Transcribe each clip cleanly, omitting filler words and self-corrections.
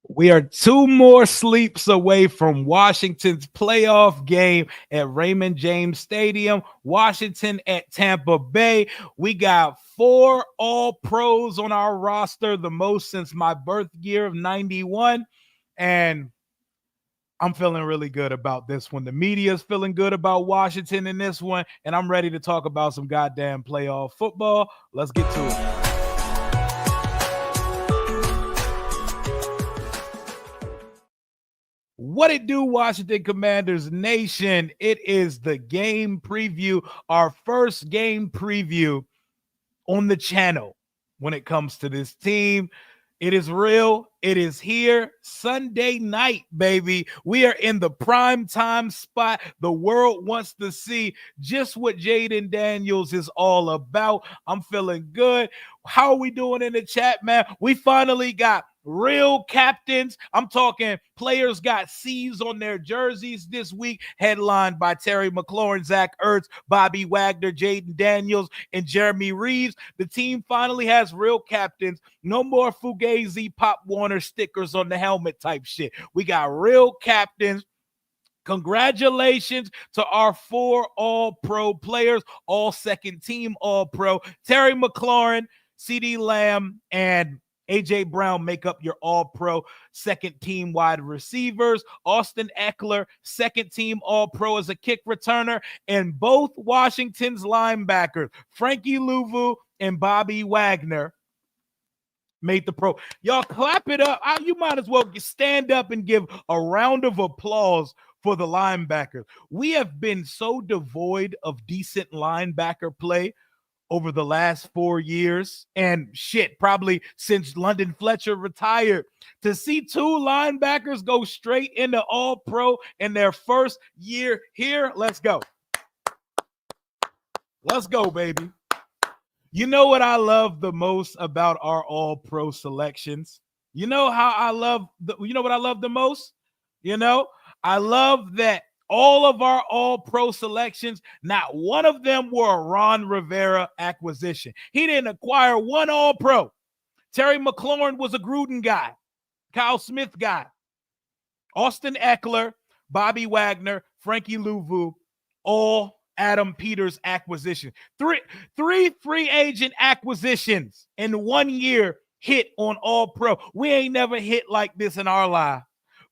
We are two more sleeps away from Washington's playoff game at Raymond James Stadium, Washington at Tampa Bay. We got four all pros on our roster, the most since my birth year of 91. And I'm feeling really good about this one. The media is feeling good about Washington in this one. And I'm ready to talk about some goddamn playoff football. Let's get to it. What it do, Washington Commanders Nation? It is the game preview, our first game preview on the channel when it comes to this team. It is real. It is here. Sunday night, baby. We are in the prime time spot. The world wants to see just what Jaden Daniels is all about. I'm feeling good. How are we doing in the chat, man? We finally got real captains. I'm talking players got C's on their jerseys this week, headlined by Terry McLaurin, Zach Ertz, Bobby Wagner, Jaden Daniels, and Jeremy Reeves. The team finally has real captains. No more Fugazi, Pop Warner stickers on the helmet type shit. We got real captains. Congratulations to our four all-pro players, all second team all-pro. Terry McLaurin, CeeDee Lamb, and A.J. Brown make up your all-pro second team wide receivers. Austin Eckler, second team all-pro as a kick returner. And both Washington's linebackers, Frankie Louvu and Bobby Wagner, made the pro. Y'all clap it up. You might as well stand up and give a round of applause for the linebackers. We have been so devoid of decent linebacker play over the last 4 years, and shit, probably since London Fletcher retired. To see two linebackers go straight into all-pro in their first year here, let's go. Let's go, baby. You know what I love the most about our all-pro selections? You know what I love the most? I love that all of our all-pro selections, not one of them were a Ron Rivera acquisition. He didn't acquire one all-pro. Terry McLaurin was a Gruden guy, Kyle Smith guy. Austin Eckler, Bobby Wagner, Frankie Louvu, all Adam Peters acquisition. Three free agent acquisitions in 1 year hit on all-pro. We ain't never hit like this in our life.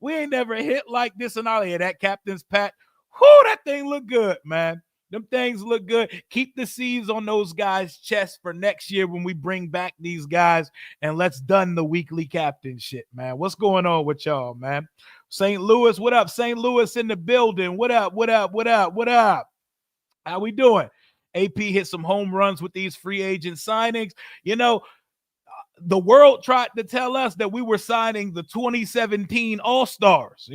We ain't never hit like this in our life. That captain's pack, whoo, that thing look good, man. Them things look good. Keep the C's on those guys' chests for next year when we bring back these guys, and let's done the weekly captain shit, man. What's going on with y'all, man? St. Louis, what up? St. Louis in the building. What up? What up? What up? What up? How we doing? AP hit some home runs with these free agent signings. The world tried to tell us that we were signing the 2017 All-Stars,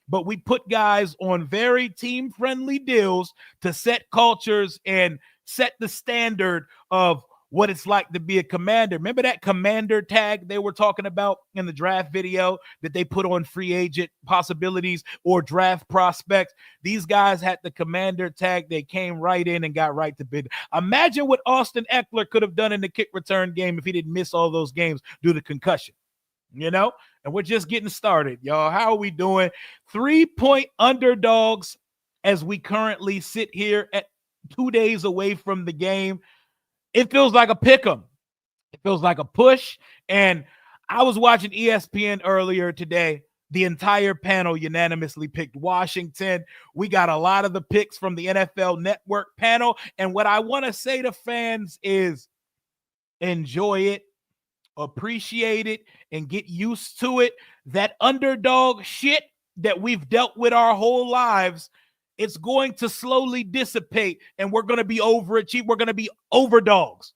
but we put guys on very team-friendly deals to set cultures and set the standard of what it's like to be a commander. Remember that commander tag they were talking about in the draft video that they put on free agent possibilities or draft prospects? These guys had the commander tag. They came right in and got right to bid. Imagine what Austin Eckler could have done in the kick return game if he didn't miss all those games due to concussion, And we're just getting started, y'all. How are we doing? 3-point underdogs as we currently sit here at 2 days away from the game. It feels like a pick 'em. It feels like a push. And I was watching ESPN earlier today. The entire panel unanimously picked Washington. We got a lot of the picks from the NFL Network panel. And what I want to say to fans is enjoy it, appreciate it, and get used to it. That underdog shit that we've dealt with our whole lives, it's going to slowly dissipate, and we're going to be overachieved. We're going to be overdogs.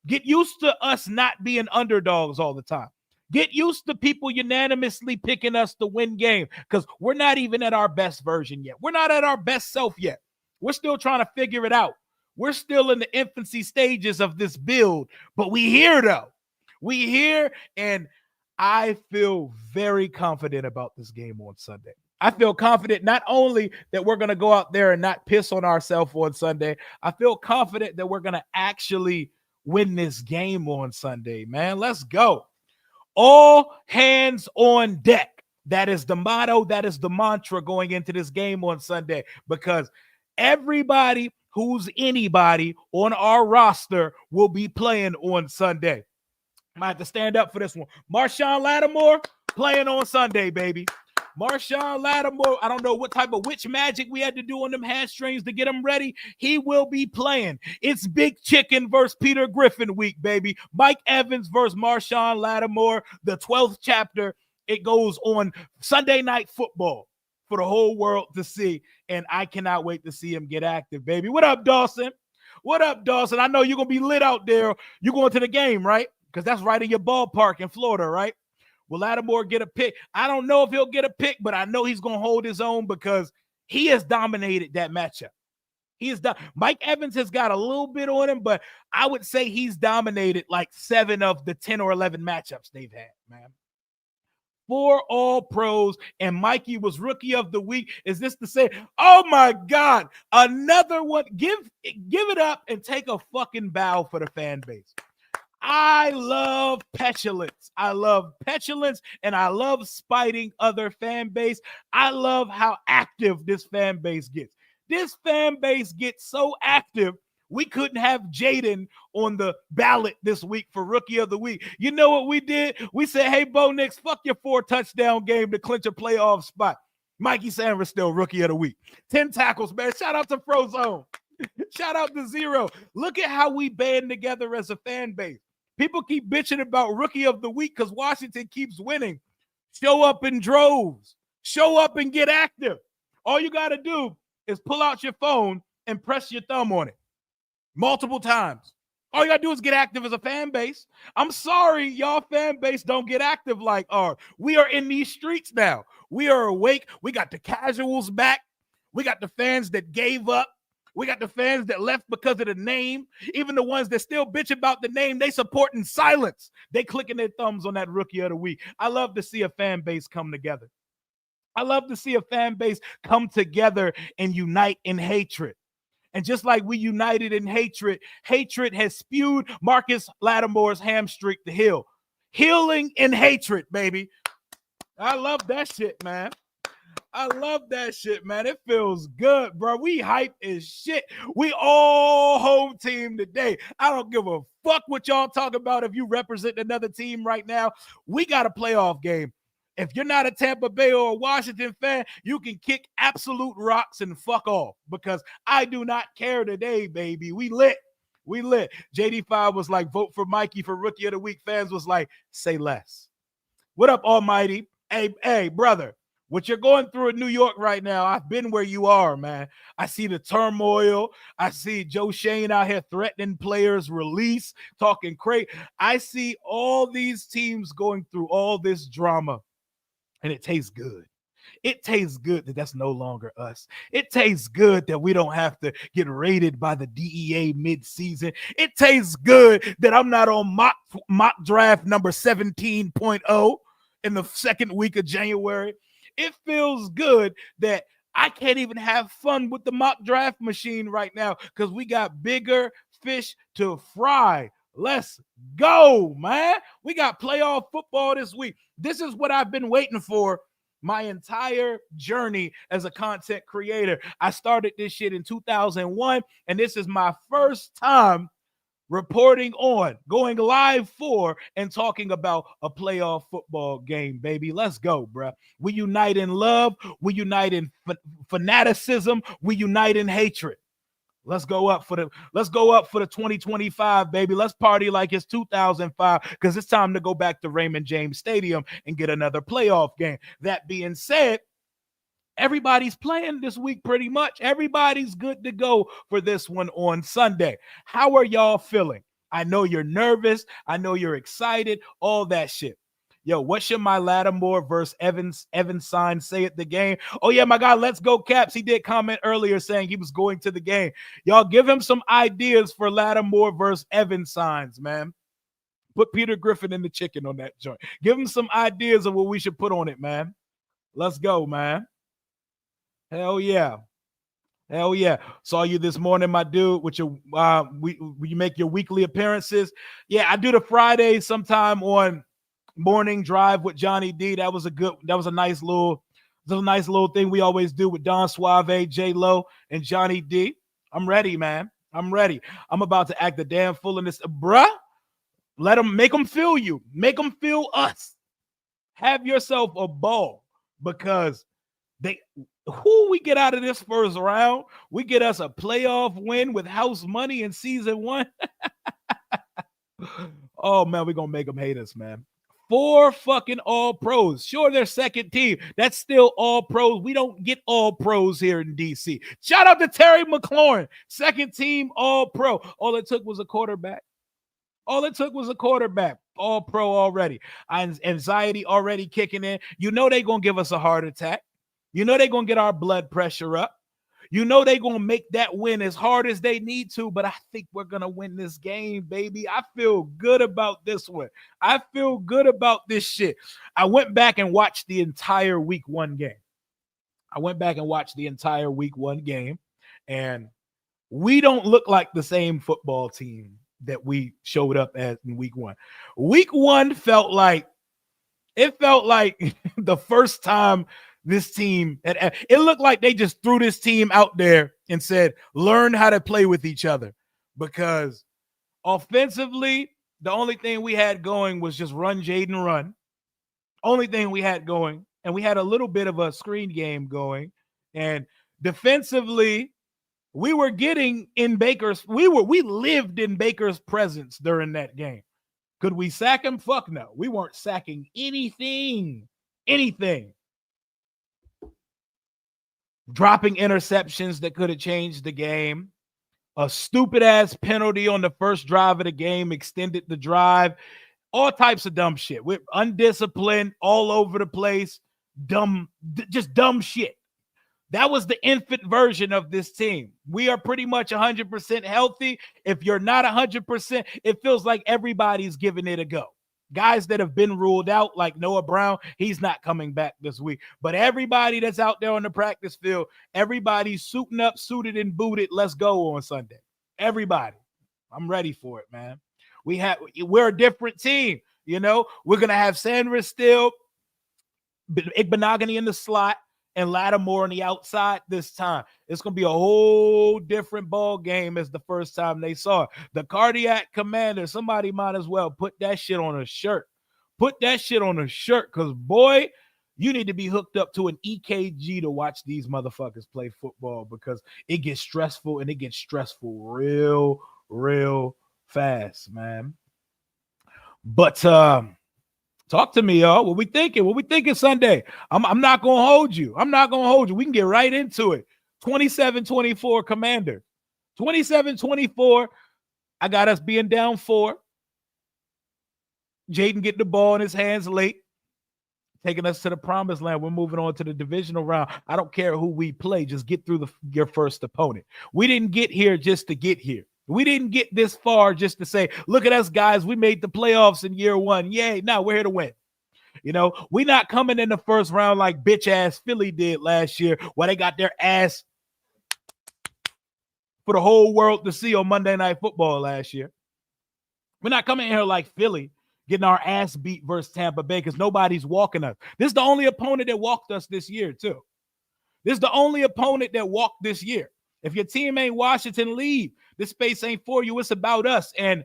Get used to us not being underdogs all the time. Get used to people unanimously picking us to win game because we're not even at our best version yet. We're not at our best self yet. We're still trying to figure it out. We're still in the infancy stages of this build, but we here though. We here, and I feel very confident about this game on Sunday. I feel confident not only that we're going to go out there and not piss on ourselves on Sunday, I feel confident that we're going to actually win this game on Sunday, man. Let's go. All hands on deck. That is the motto. That is the mantra going into this game on Sunday, because everybody who's anybody on our roster will be playing on Sunday. I might have to stand up for this one. Marshawn Lattimore playing on Sunday, baby. Marshawn Lattimore, I don't know what type of witch magic we had to do on them hamstrings to get him ready. He will be playing. It's Big Chicken versus Peter Griffin week, baby. Mike Evans versus Marshawn Lattimore, the 12th chapter. It goes on Sunday Night Football for the whole world to see, and I cannot wait to see him get active, baby. What up, Dawson? What up, Dawson? I know you're going to be lit out there. You're going to the game, right? Because that's right in your ballpark in Florida, right? Will Lattimore get a pick? I don't know if he'll get a pick, but I know he's going to hold his own because he has dominated that matchup. Mike Evans has got a little bit on him, but I would say he's dominated like 7 of the 10 or 11 matchups they've had, man. 4 All-Pros, and Mikey was Rookie of the Week. Is this to say, oh my God, another one? Give it up and take a fucking bow for the fan base. I love petulance. I love petulance, and I love spiting other fan base. I love how active this fan base gets. This fan base gets so active, we couldn't have Jaden on the ballot this week for Rookie of the Week. You know what we did? We said, hey, Bo Nix, fuck your 4-touchdown game to clinch a playoff spot. Mikey Sanders still Rookie of the Week. 10 tackles, man. Shout out to Frozone. Shout out to Zero. Look at how we band together as a fan base. People keep bitching about Rookie of the Week because Washington keeps winning. Show up in droves. Show up and get active. All you got to do is pull out your phone and press your thumb on it multiple times. All you got to do is get active as a fan base. I'm sorry, y'all fan base don't get active like ours. We are in these streets now. We are awake. We got the casuals back. We got the fans that gave up. We got the fans that left because of the name. Even the ones that still bitch about the name, they support in silence. They clicking their thumbs on that Rookie of the Week. I love to see a fan base come together. I love to see a fan base come together and unite in hatred. And just like we united in hatred, hatred has spewed Marcus Lattimore's hamstring to heal. Healing in hatred, baby. I love that shit, man. I love that shit, man. It feels good, bro. We hype as shit. We all home team today. I don't give a fuck what y'all talk about if you represent another team right now. We got a playoff game. If you're not a Tampa Bay or a Washington fan, you can kick absolute rocks and fuck off because I do not care today, baby. We lit. We lit. JD5 was like, vote for Mikey for Rookie of the Week. Fans was like, say less. What up, Almighty? Hey, brother. What you're going through in New York right now, I've been where you are, man. I see the turmoil. I see Joe Shane out here threatening players' release, talking crazy. I see all these teams going through all this drama, and it tastes good. It tastes good that that's no longer us. It tastes good that we don't have to get raided by the DEA mid-season. It tastes good that I'm not on mock draft number 17.0 in the second week of January. It feels good that I can't even have fun with the mock draft machine right now because we got bigger fish to fry. Let's go, man. We got playoff football this week. This is what I've been waiting for my entire journey as a content creator. I started this shit in 2001, and this is my first time reporting on, going live for, and talking about a playoff football game, baby. Let's go, bro. We unite in love. We unite in fanaticism. We unite in hatred. Let's go up for the 2025, baby. Let's party like it's 2005 because it's time to go back to Raymond James Stadium and get another playoff game. That being said, everybody's playing this week pretty much. Everybody's good to go for this one on Sunday. How are y'all feeling? I know you're nervous. I know you're excited. All that shit. Yo, what should my Lattimore versus Evans sign say at the game? Oh, yeah, my God, let's go Caps. He did comment earlier saying he was going to the game. Y'all give him some ideas for Lattimore versus Evans signs, man. Put Peter Griffin in the chicken on that joint. Give him some ideas of what we should put on it, man. Let's go, man. Hell yeah. Hell yeah. Saw you this morning, my dude, with your you make your weekly appearances. Yeah, I do the Fridays sometime on morning drive with Johnny D. That was a nice little thing we always do with Don Suave, J Lo, and Johnny D. I'm ready, man. I'm ready. I'm about to act the damn fool in this, bruh. Make them feel you. Make them feel us. Have yourself a ball because we get out of this first round. We get us a playoff win with house money in season 1. Oh man, we're gonna make them hate us, man. 4 fucking all pros. Sure, they're second team. That's still all pros. We don't get all pros here in DC. Shout out to Terry McLaurin, second team all pro. All it took was a quarterback. All pro already. Anxiety already kicking in. You know they're going to give us a heart attack. You know they're going to get our blood pressure up. You know they're going to make that win as hard as they need to, but I think we're going to win this game, baby. I feel good about this one. I feel good about this shit. I went back and watched the entire week 1 game. And we don't look like the same football team that we showed up as in week 1. Week 1 felt like the first time this team, it looked like they just threw this team out there and said, learn how to play with each other. Because offensively, the only thing we had going was just run, Jaden, run. Only thing we had going. And we had a little bit of a screen game going. And defensively, we were getting in Baker's, we lived in Baker's presence during that game. Could we sack him? Fuck no. We weren't sacking anything. Dropping interceptions that could have changed the game. A stupid ass penalty on the first drive of the game extended the drive. All types of dumb shit. We're undisciplined, all over the place. Just dumb shit. That was the infant version of this team. We are pretty much 100% healthy. If you're not 100%, it feels like everybody's giving it a go. Guys that have been ruled out, like Noah Brown, he's not coming back this week. But everybody that's out there on the practice field, everybody's suiting up, suited and booted. Let's go on Sunday. Everybody. I'm ready for it, man. We're a different team. You know, we're going to have Sanders still, Igbenogany in the slot, and Lattimore on the outside this time. It's going to be a whole different ball game as the first time they saw it. The cardiac commander, somebody might as well put that shit on a shirt. Because, boy, you need to be hooked up to an EKG to watch these motherfuckers play football because it gets stressful, and it gets stressful real, real fast, man. But, talk to me, y'all. What we thinking Sunday? I'm not going to hold you. We can get right into it. 27-24 Commander. 27-24. I got us being down 4. Jaden getting the ball in his hands late. Taking us to the promised land. We're moving on to the divisional round. I don't care who we play. Just get through your first opponent. We didn't get here just to get here. We didn't get this far just to say, look at us, guys. We made the playoffs in year 1. Yay. No, we're here to win. You know, we're not coming in the first round like bitch-ass Philly did last year where they got their ass for the whole world to see on Monday Night Football last year. We're not coming here like Philly, getting our ass beat versus Tampa Bay because nobody's walking us. This is the only opponent that walked us this year, too. This is the only opponent that walked this year. If your team ain't Washington, leave. This space ain't for you. It's about us. And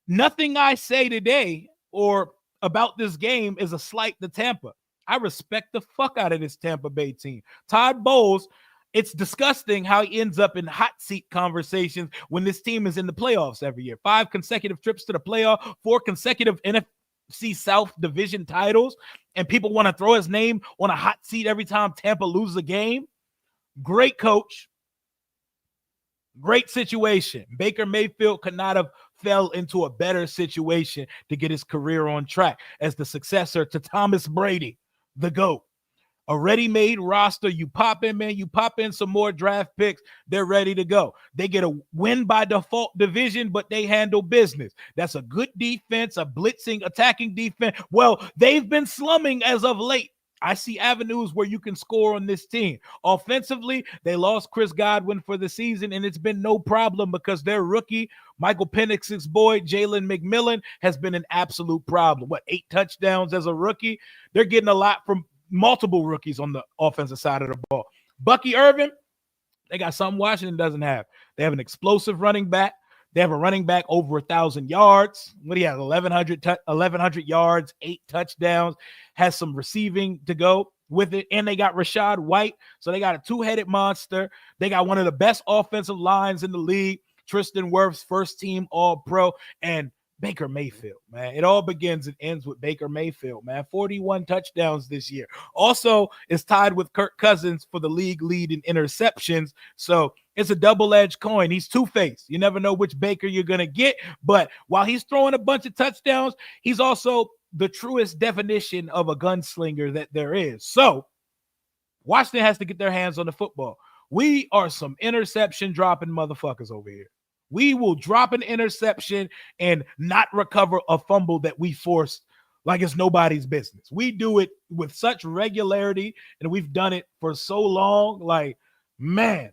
nothing I say today or about this game is a slight to Tampa. I respect the fuck out of this Tampa Bay team. Todd Bowles, it's disgusting how he ends up in hot seat conversations when this team is in the playoffs every year. 5 consecutive trips to the playoff, 4 consecutive NFC South division titles, and people want to throw his name on a hot seat every time Tampa loses a game. Great coach. Great situation. Baker Mayfield could not have fell into a better situation to get his career on track as the successor to Thomas Brady, the GOAT. A ready-made roster. You pop in, man. You pop in some more draft picks. They're ready to go. They get a win by default division, but they handle business. That's a good defense, a blitzing, attacking defense. Well, they've been slumming as of late. I see avenues where you can score on this team. Offensively, they lost Chris Godwin for the season, and it's been no problem because their rookie, Michael Penix's boy, Jalen McMillan, has been an absolute problem. 8 touchdowns as a rookie? They're getting a lot from multiple rookies on the offensive side of the ball. Bucky Irvin, they got something Washington doesn't have. They have an explosive running back. They have a running back over 1,000 yards. What do you have? 1,100 yards, 8 touchdowns, has some receiving to go with it. And they got Rachaad White. So they got a two-headed monster. They got one of the best offensive lines in the league. Tristan Wirfs, first team All-Pro. And Baker Mayfield, man. It all begins and ends with Baker Mayfield, man. 41 touchdowns this year. Also is tied with Kirk Cousins for the league lead in interceptions. So it's a double-edged coin. He's two-faced. You never know which Baker you're going to get. But while he's throwing a bunch of touchdowns, he's also the truest definition of a gunslinger that there is. So Washington has to get their hands on the football. We are some interception dropping motherfuckers over here. We will drop an interception and not recover a fumble that we forced like it's nobody's business. We do it with such regularity, and we've done it for so long. Like, man.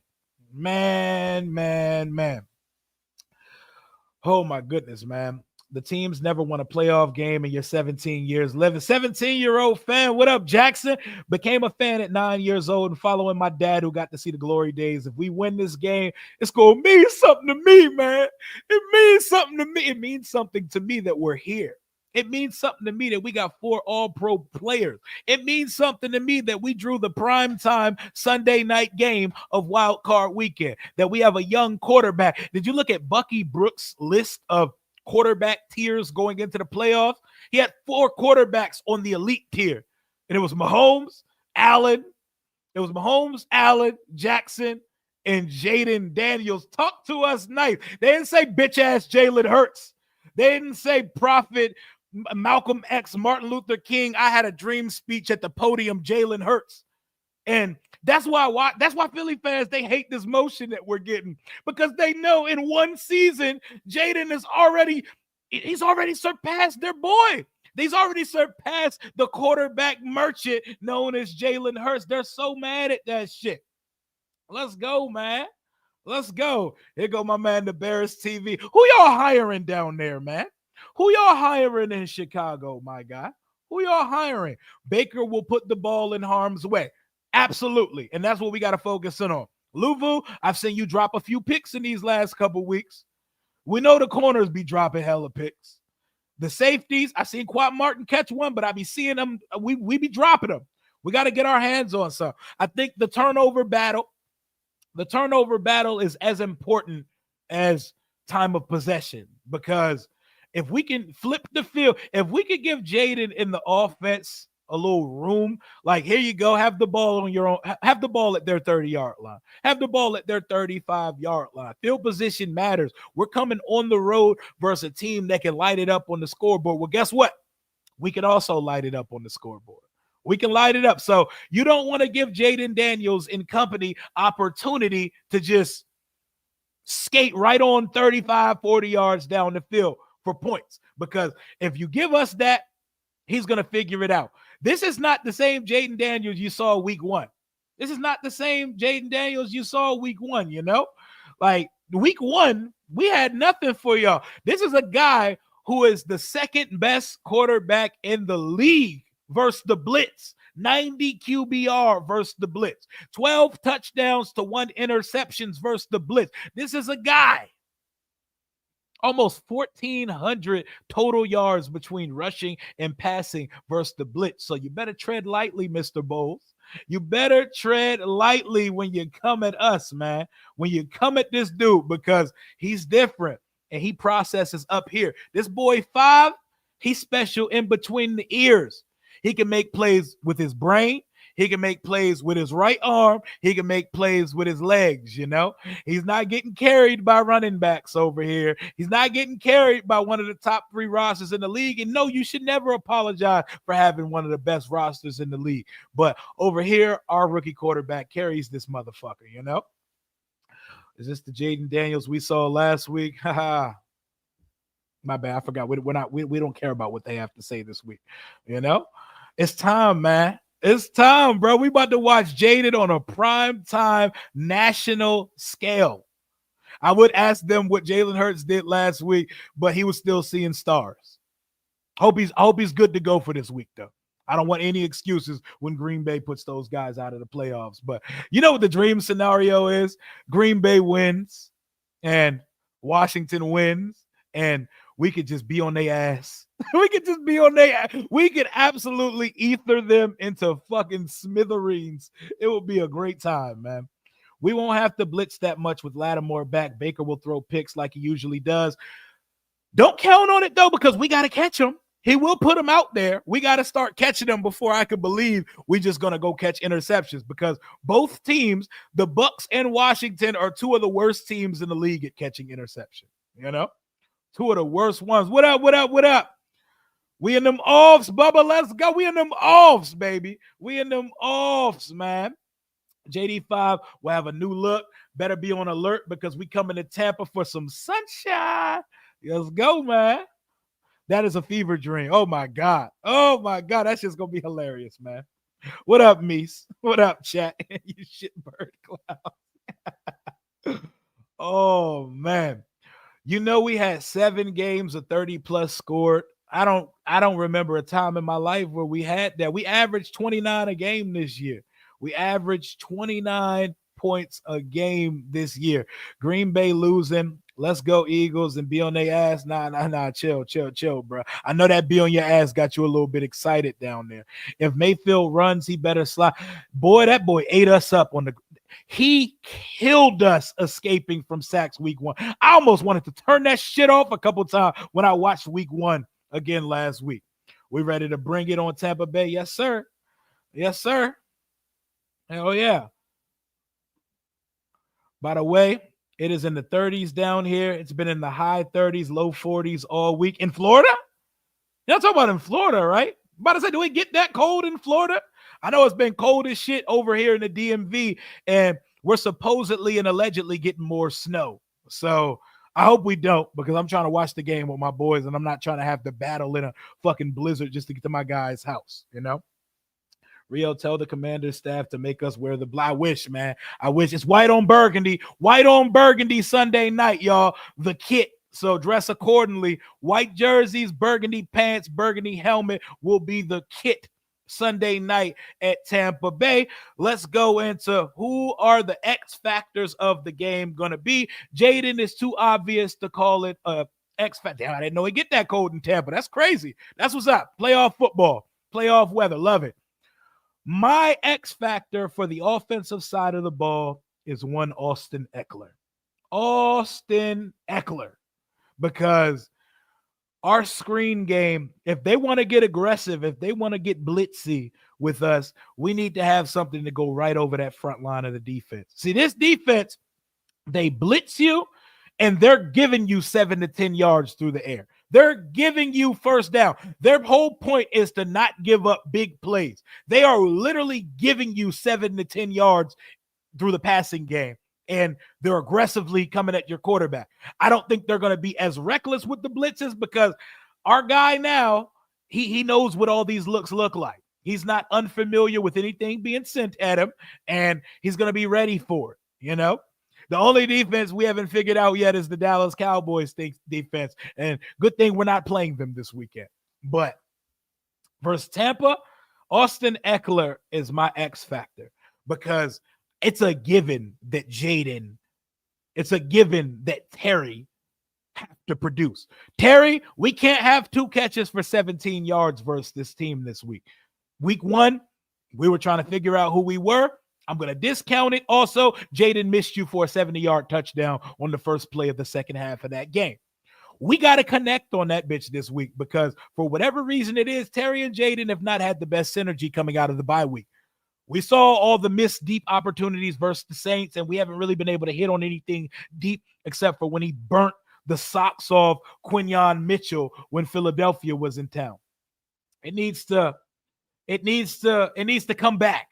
Oh, my goodness, man. The team's never won a playoff game in your 17 years living. 17-year-old fan, what up, Jackson? Became a fan at 9 years old and following my dad who got to see the glory days. If we win this game, it's going to mean something to me, man. It means something to me. It means something to me that we're here. It means something to me that we got 4 all-pro players. It means something to me that we drew the primetime Sunday night game of Wild Card Weekend, that we have a young quarterback. Did you look at Bucky Brooks' list of quarterback tiers going into the playoffs? He had 4 quarterbacks on the elite tier, and it was Mahomes, Allen, Jackson, and Jaden Daniels. Talk to us nice. They didn't say bitch-ass Jalen Hurts. They didn't say prophet Malcolm X, Martin Luther King, I had a dream speech at the podium, Jalen Hurts. And that's why Philly fans, they hate this motion that we're getting, because they know in one season, Jaden he's already surpassed their boy. He's already surpassed the quarterback merchant known as Jalen Hurts. They're so mad at that shit. Let's go, man. Let's go. Here go my man, the Bears TV. Who y'all hiring down there, man? Who y'all hiring in Chicago, my guy? Who y'all hiring? Baker will put the ball in harm's way. Absolutely. And that's what we got to focus on. Luvu, I've seen you drop a few picks in these last couple weeks. We know the corners be dropping hella picks. The safeties, I seen Quad Martin catch one, but I be seeing them. We be dropping them. We got to get our hands on some. I think the turnover battle is as important as time of possession, because if we can flip the field, if we could give Jaden in the offense a little room, like, here you go, have the ball on your own, have the ball at their 30-yard line, have the ball at their 35-yard line. Field position matters. We're coming on the road versus a team that can light it up on the scoreboard. Well, guess what? We can also light it up on the scoreboard. We can light it up. So you don't want to give Jaden Daniels and company opportunity to just skate right on 35, 40 yards down the field for points, because if you give us that, he's going to figure it out. This is not the same Jaden Daniels you saw week 1. This is not the same Jaden Daniels you saw week 1, you know? Like, week 1, we had nothing for y'all. This is a guy who is the second best quarterback in the league versus the blitz. 90 QBR versus the blitz. 12 touchdowns to 1 interceptions versus the blitz. This is a guy. Almost 1,400 total yards between rushing and passing versus the blitz. So you better tread lightly, Mr. Bowles. You better tread lightly when you come at us, man. When you come at this dude, because he's different and he processes up here. This boy 5, he's special in between the ears. He can make plays with his brain. He can make plays with his right arm. He can make plays with his legs, you know. He's not getting carried by running backs over here. He's not getting carried by one of the top 3 rosters in the league. And no, you should never apologize for having one of the best rosters in the league. But over here, our rookie quarterback carries this motherfucker, you know. Is this the Jaden Daniels we saw last week? Haha. My bad. I forgot. We don't care about what they have to say this week, you know. It's time, man. It's time, bro. We about to watch Jaded on a prime time national scale. I would ask them what Jalen Hurts did last week, but he was still seeing stars. I hope he's good to go for this week, though. I don't want any excuses when Green Bay puts those guys out of the playoffs. But you know what the dream scenario is? Green Bay wins and Washington wins, and we could just be on their ass. We could just be on their ass. We could absolutely ether them into fucking smithereens. It will be a great time, man. We won't have to blitz that much with Lattimore back. Baker will throw picks like he usually does. Don't count on it, though, because we got to catch him. He will put them out there. We got to start catching them before I could believe we just going to go catch interceptions, because both teams, the Bucs and Washington, are two of the worst teams in the league at catching interception. You know, two of the worst ones. What up, what up, what up? We in them offs, Bubba. Let's go. We in them offs, baby. We in them offs, man. JD5 will have a new look. Better be on alert because we coming to Tampa for some sunshine. Let's go, man. That is a fever dream. Oh, my God. Oh, my God. That's just going to be hilarious, man. What up, Meese? What up, chat? You shitbird clown. Oh, man. You know, we had 7 games of 30-plus scored. I don't remember a time in my life where we had that. We averaged 29 a game this year. We averaged 29 points a game this year. Green Bay losing. Let's go Eagles and be on their ass. Nah. Chill, bro. I know that be on your ass got you a little bit excited down there. If Mayfield runs, he better slide. Boy, that boy ate us up on the – he killed us escaping from sacks week 1. I almost wanted to turn that shit off a couple times when I watched week 1 again last week. We ready to bring it on Tampa Bay? Yes, sir. Yes, sir. Hell yeah. By the way, it is in the 30s down here. It's been in the high 30s, low 40s all week. In Florida? Y'all talking about in Florida, right? I'm about to say, do we get that cold in Florida? I know it's been cold as shit over here in the DMV, and we're supposedly and allegedly getting more snow. So I hope we don't, because I'm trying to watch the game with my boys, and I'm not trying to have to battle in a fucking blizzard just to get to my guy's house, you know? Rio, tell the commander's staff to make us wear the black. I wish, man. I wish. It's white on burgundy. White on burgundy Sunday night, y'all. The kit. So dress accordingly. White jerseys, burgundy pants, burgundy helmet will be the kit Sunday night at Tampa Bay. Let's go into who are the X factors of the game going to be. Jaden is too obvious to call it a X factor. Damn, I didn't know he get that cold in Tampa. That's crazy. That's what's up. Playoff football. Playoff weather. Love it. My X factor for the offensive side of the ball is one Austin Eckler. Austin Eckler. Because our screen game, if they want to get aggressive, if they want to get blitzy with us, we need to have something to go right over that front line of the defense. See, this defense, they blitz you, and they're giving you 7 to 10 yards through the air. They're giving you first down. Their whole point is to not give up big plays. They are literally giving you 7 to 10 yards through the passing game, and they're aggressively coming at your quarterback. I don't think they're going to be as reckless with the blitzes, because our guy now, he knows what all these looks look like. He's not unfamiliar with anything being sent at him, and he's going to be ready for it, you know? The only defense we haven't figured out yet is the Dallas Cowboys defense. And good thing we're not playing them this weekend. But versus Tampa, Austin Eckler is my X factor, because it's a given that Jaden, it's a given that Terry have to produce. Terry, we can't have 2 catches for 17 yards versus this team this week. Week 1, we were trying to figure out who we were. I'm going to discount it. Also, Jaden missed you for a 70-yard touchdown on the first play of the second half of that game. We got to connect on that bitch this week, because for whatever reason it is, Terry and Jaden have not had the best synergy coming out of the bye week. We saw all the missed deep opportunities versus the Saints, and we haven't really been able to hit on anything deep except for when he burnt the socks off Quinyon Mitchell when Philadelphia was in town. It needs to come back.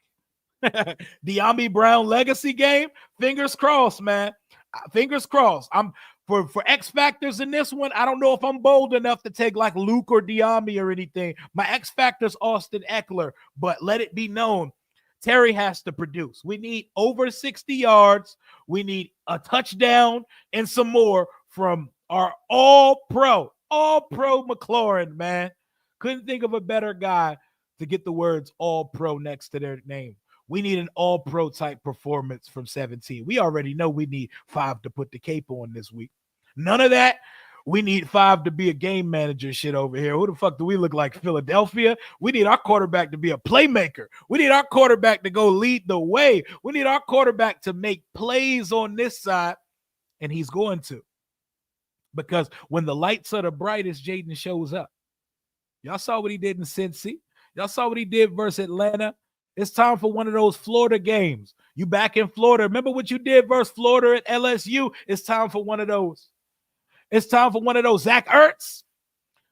The Ambi Brown legacy game, fingers crossed, man. Fingers crossed. For X factors in this one, I don't know if I'm bold enough to take like Luke or Diami or anything. My X factor's Austin Eckler, but let it be known, Terry has to produce. We need over 60 yards. We need a touchdown and some more from our all-pro McLaurin, man. Couldn't think of a better guy to get the words all-pro next to their name. We need an all-pro type performance from 17. We already know we need 5 to put the cape on this week. None of that. We need 5 to be a game manager shit over here. Who the fuck do we look like? Philadelphia? We need our quarterback to be a playmaker. We need our quarterback to go lead the way. We need our quarterback to make plays on this side, and he's going to. Because when the lights are the brightest, Jaden shows up. Y'all saw what he did in Cincy. Y'all saw what he did versus Atlanta. It's time for one of those Florida games. You back in Florida. Remember what you did versus Florida at LSU? It's time for one of those. It's time for one of those. Zach Ertz,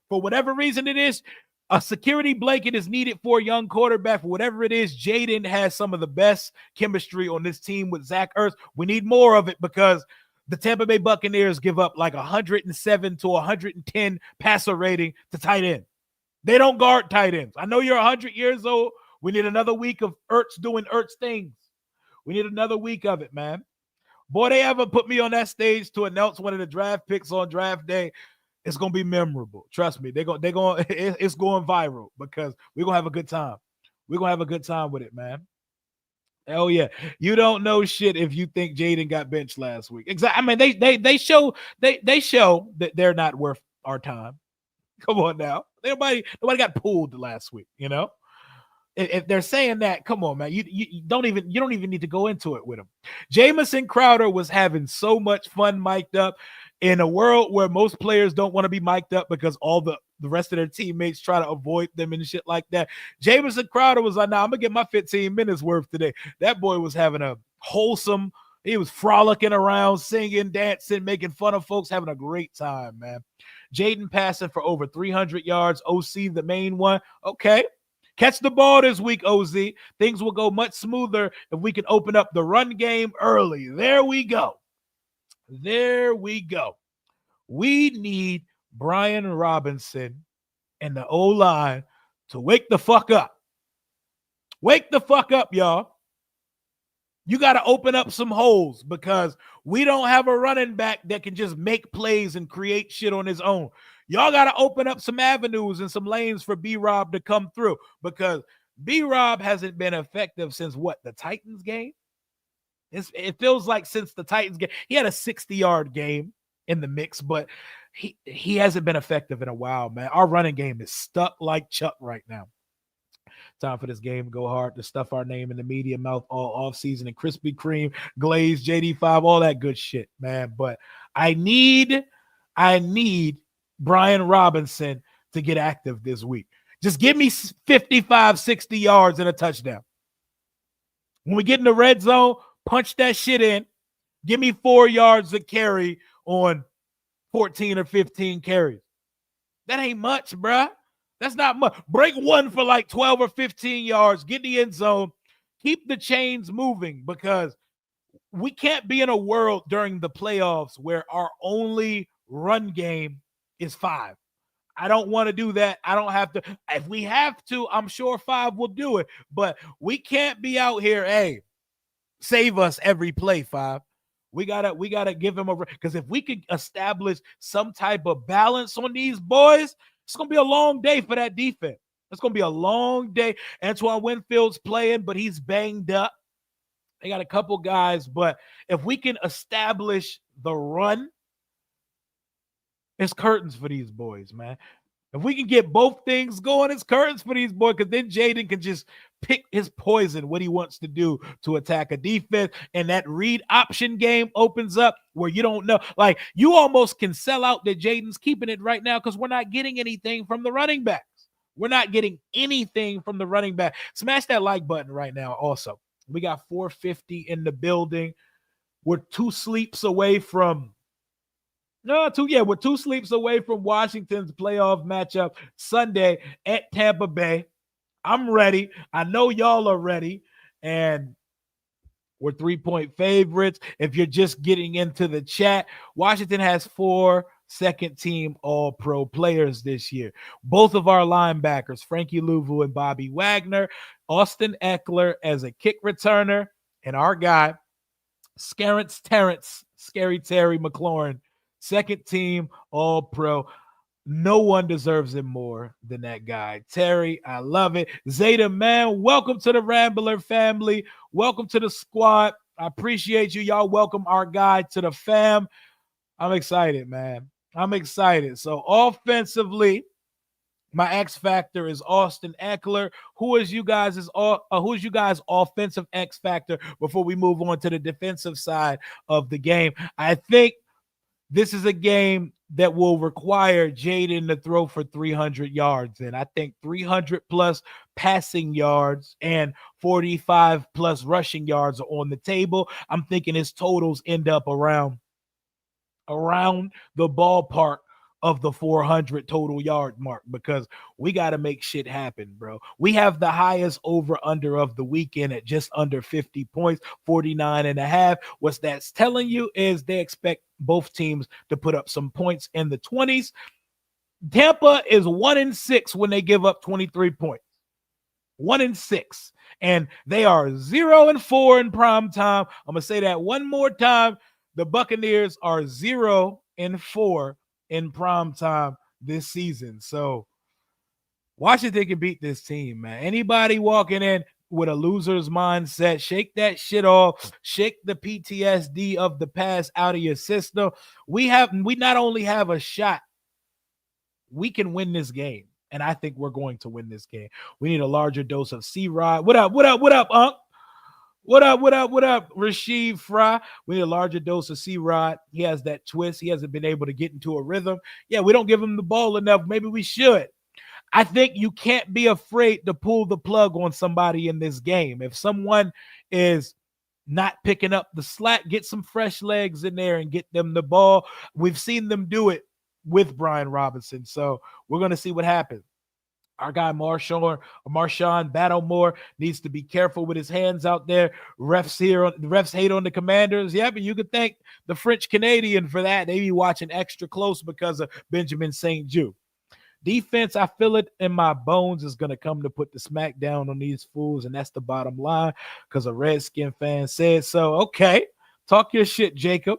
for whatever reason it is, a security blanket is needed for a young quarterback. For whatever it is, Jaden has some of the best chemistry on this team with Zach Ertz. We need more of it because the Tampa Bay Buccaneers give up like 107 to 110 passer rating to tight end. They don't guard tight ends. I know you're 100 years old. We need another week of Ertz doing Ertz things. We need another week of it, man. Boy, they ever put me on that stage to announce one of the draft picks on draft day, it's gonna be memorable. Trust me, it's going viral because we're gonna have a good time. We're gonna have a good time with it, man. Hell yeah. You don't know shit if you think Jaden got benched last week. Exactly. I mean, they show that they're not worth our time. Come on now. Nobody got pulled last week, you know? If they're saying that, come on, man. You don't even need to go into it with them. Jamison Crowder was having so much fun mic'd up in a world where most players don't want to be mic'd up because all the rest of their teammates try to avoid them and shit like that. Jamison Crowder was like, nah, I'm gonna get my 15 minutes worth today. That boy was having a wholesome, he was frolicking around, singing, dancing, making fun of folks, having a great time, man. Jaden passing for over 300 yards. OC, the main one. Okay. Catch the ball this week, OZ. Things will go much smoother if we can open up the run game early. There we go. There we go. We need Brian Robinson and the O-line to wake the fuck up. Wake the fuck up, y'all. You got to open up some holes because we don't have a running back that can just make plays and create shit on his own. Y'all got to open up some avenues and some lanes for B-Rob to come through because B-Rob hasn't been effective since what, the Titans game? It feels like since the Titans game. He had a 60-yard game in the mix, but he hasn't been effective in a while, man. Our running game is stuck like Chuck right now. Time for this game to go hard to stuff our name in the media mouth all offseason and Krispy Kreme, Glaze, JD5, all that good shit, man. But I need Brian Robinson to get active this week. Just give me 55, 60 yards and a touchdown. When we get in the red zone, punch that shit in. Give me 4 yards to carry on 14 or 15 carries. That ain't much, bruh. That's not much. Break one for like 12 or 15 yards. Get the end zone. Keep the chains moving because we can't be in a world during the playoffs where our only run game is 5. I don't want to do that. I don't have to. If we have to, I'm sure 5 will do it. But we can't be out here, hey, save us every play, 5. We gotta give him a, because if we could establish some type of balance on these boys, it's gonna be a long day for that defense. It's gonna be a long day. Antoine Winfield's playing, but he's banged up. They got a couple guys, but if we can establish the run, it's curtains for these boys, man. If we can get both things going, it's curtains for these boys, because then Jaden can just pick his poison, what he wants to do to attack a defense. And that read option game opens up where you don't know. Like, you almost can sell out that Jaden's keeping it right now because we're not getting anything from the running backs. We're not getting anything from the running back. Smash that like button right now also. We got 450 in the building. We're 2 sleeps away from we're 2 sleeps away from Washington's playoff matchup Sunday at Tampa Bay. I'm ready. I know y'all are ready. And We're 3-point favorites. If you're just getting into the chat, Washington has 4 second team all pro players this year. Both of our linebackers, Frankie Louvu and Bobby Wagner, Austin Eckler as a kick returner, and our guy, Scary Terry McLaurin, second team all pro. No one deserves him more than that guy. Terry, I love it. Zeta, man, welcome to the Rambler family. Welcome to the squad. I appreciate you. Y'all welcome our guy to the fam. I'm excited, man. I'm excited. So offensively, my X factor is Austin Eckler. Who's you guys' offensive X factor before we move on to the defensive side of the game? I think this is a game that will require Jaden to throw for 300 yards. And I think 300 plus passing yards and 45 plus rushing yards are on the table. I'm thinking his totals end up around the ballpark of the 400 total yard mark, because we got to make shit happen, bro. We have the highest over under of the weekend at just under 50 points, 49 and a half. What that's telling you is they expect both teams to put up some points in the 20s. Tampa is 1-6 when they give up 23 points. 1-6. And they are 0-4 in prime time. I'm going to say that one more time. The Buccaneers are 0-4 in prime time this season. So Washington can beat this team, man. Anybody walking in with a loser's mindset, shake that shit off, shake the PTSD of the past out of your system. We not only have a shot, we can win this game. And I think we're going to win this game. We need a larger dose of C-Rod. What up, Unc? What up, Rasheed Fry? We need a larger dose of C-Rod. He has that twist. He hasn't been able to get into a rhythm. Yeah, we don't give him the ball enough. Maybe we should. I think you can't be afraid to pull the plug on somebody in this game. If someone is not picking up the slack, get some fresh legs in there and get them the ball. We've seen them do it with Brian Robinson. So we're going to see what happens. Our guy Marshawn Battlemore needs to be careful with his hands out there. Refs hate on the Commanders. Yeah, but you could thank the French Canadian for that. They be watching extra close because of Benjamin St. Jude. Defense, I feel it in my bones, is going to come to put the smack down on these fools, and that's the bottom line because a Redskin fan said so. Okay, talk your shit, Jacob.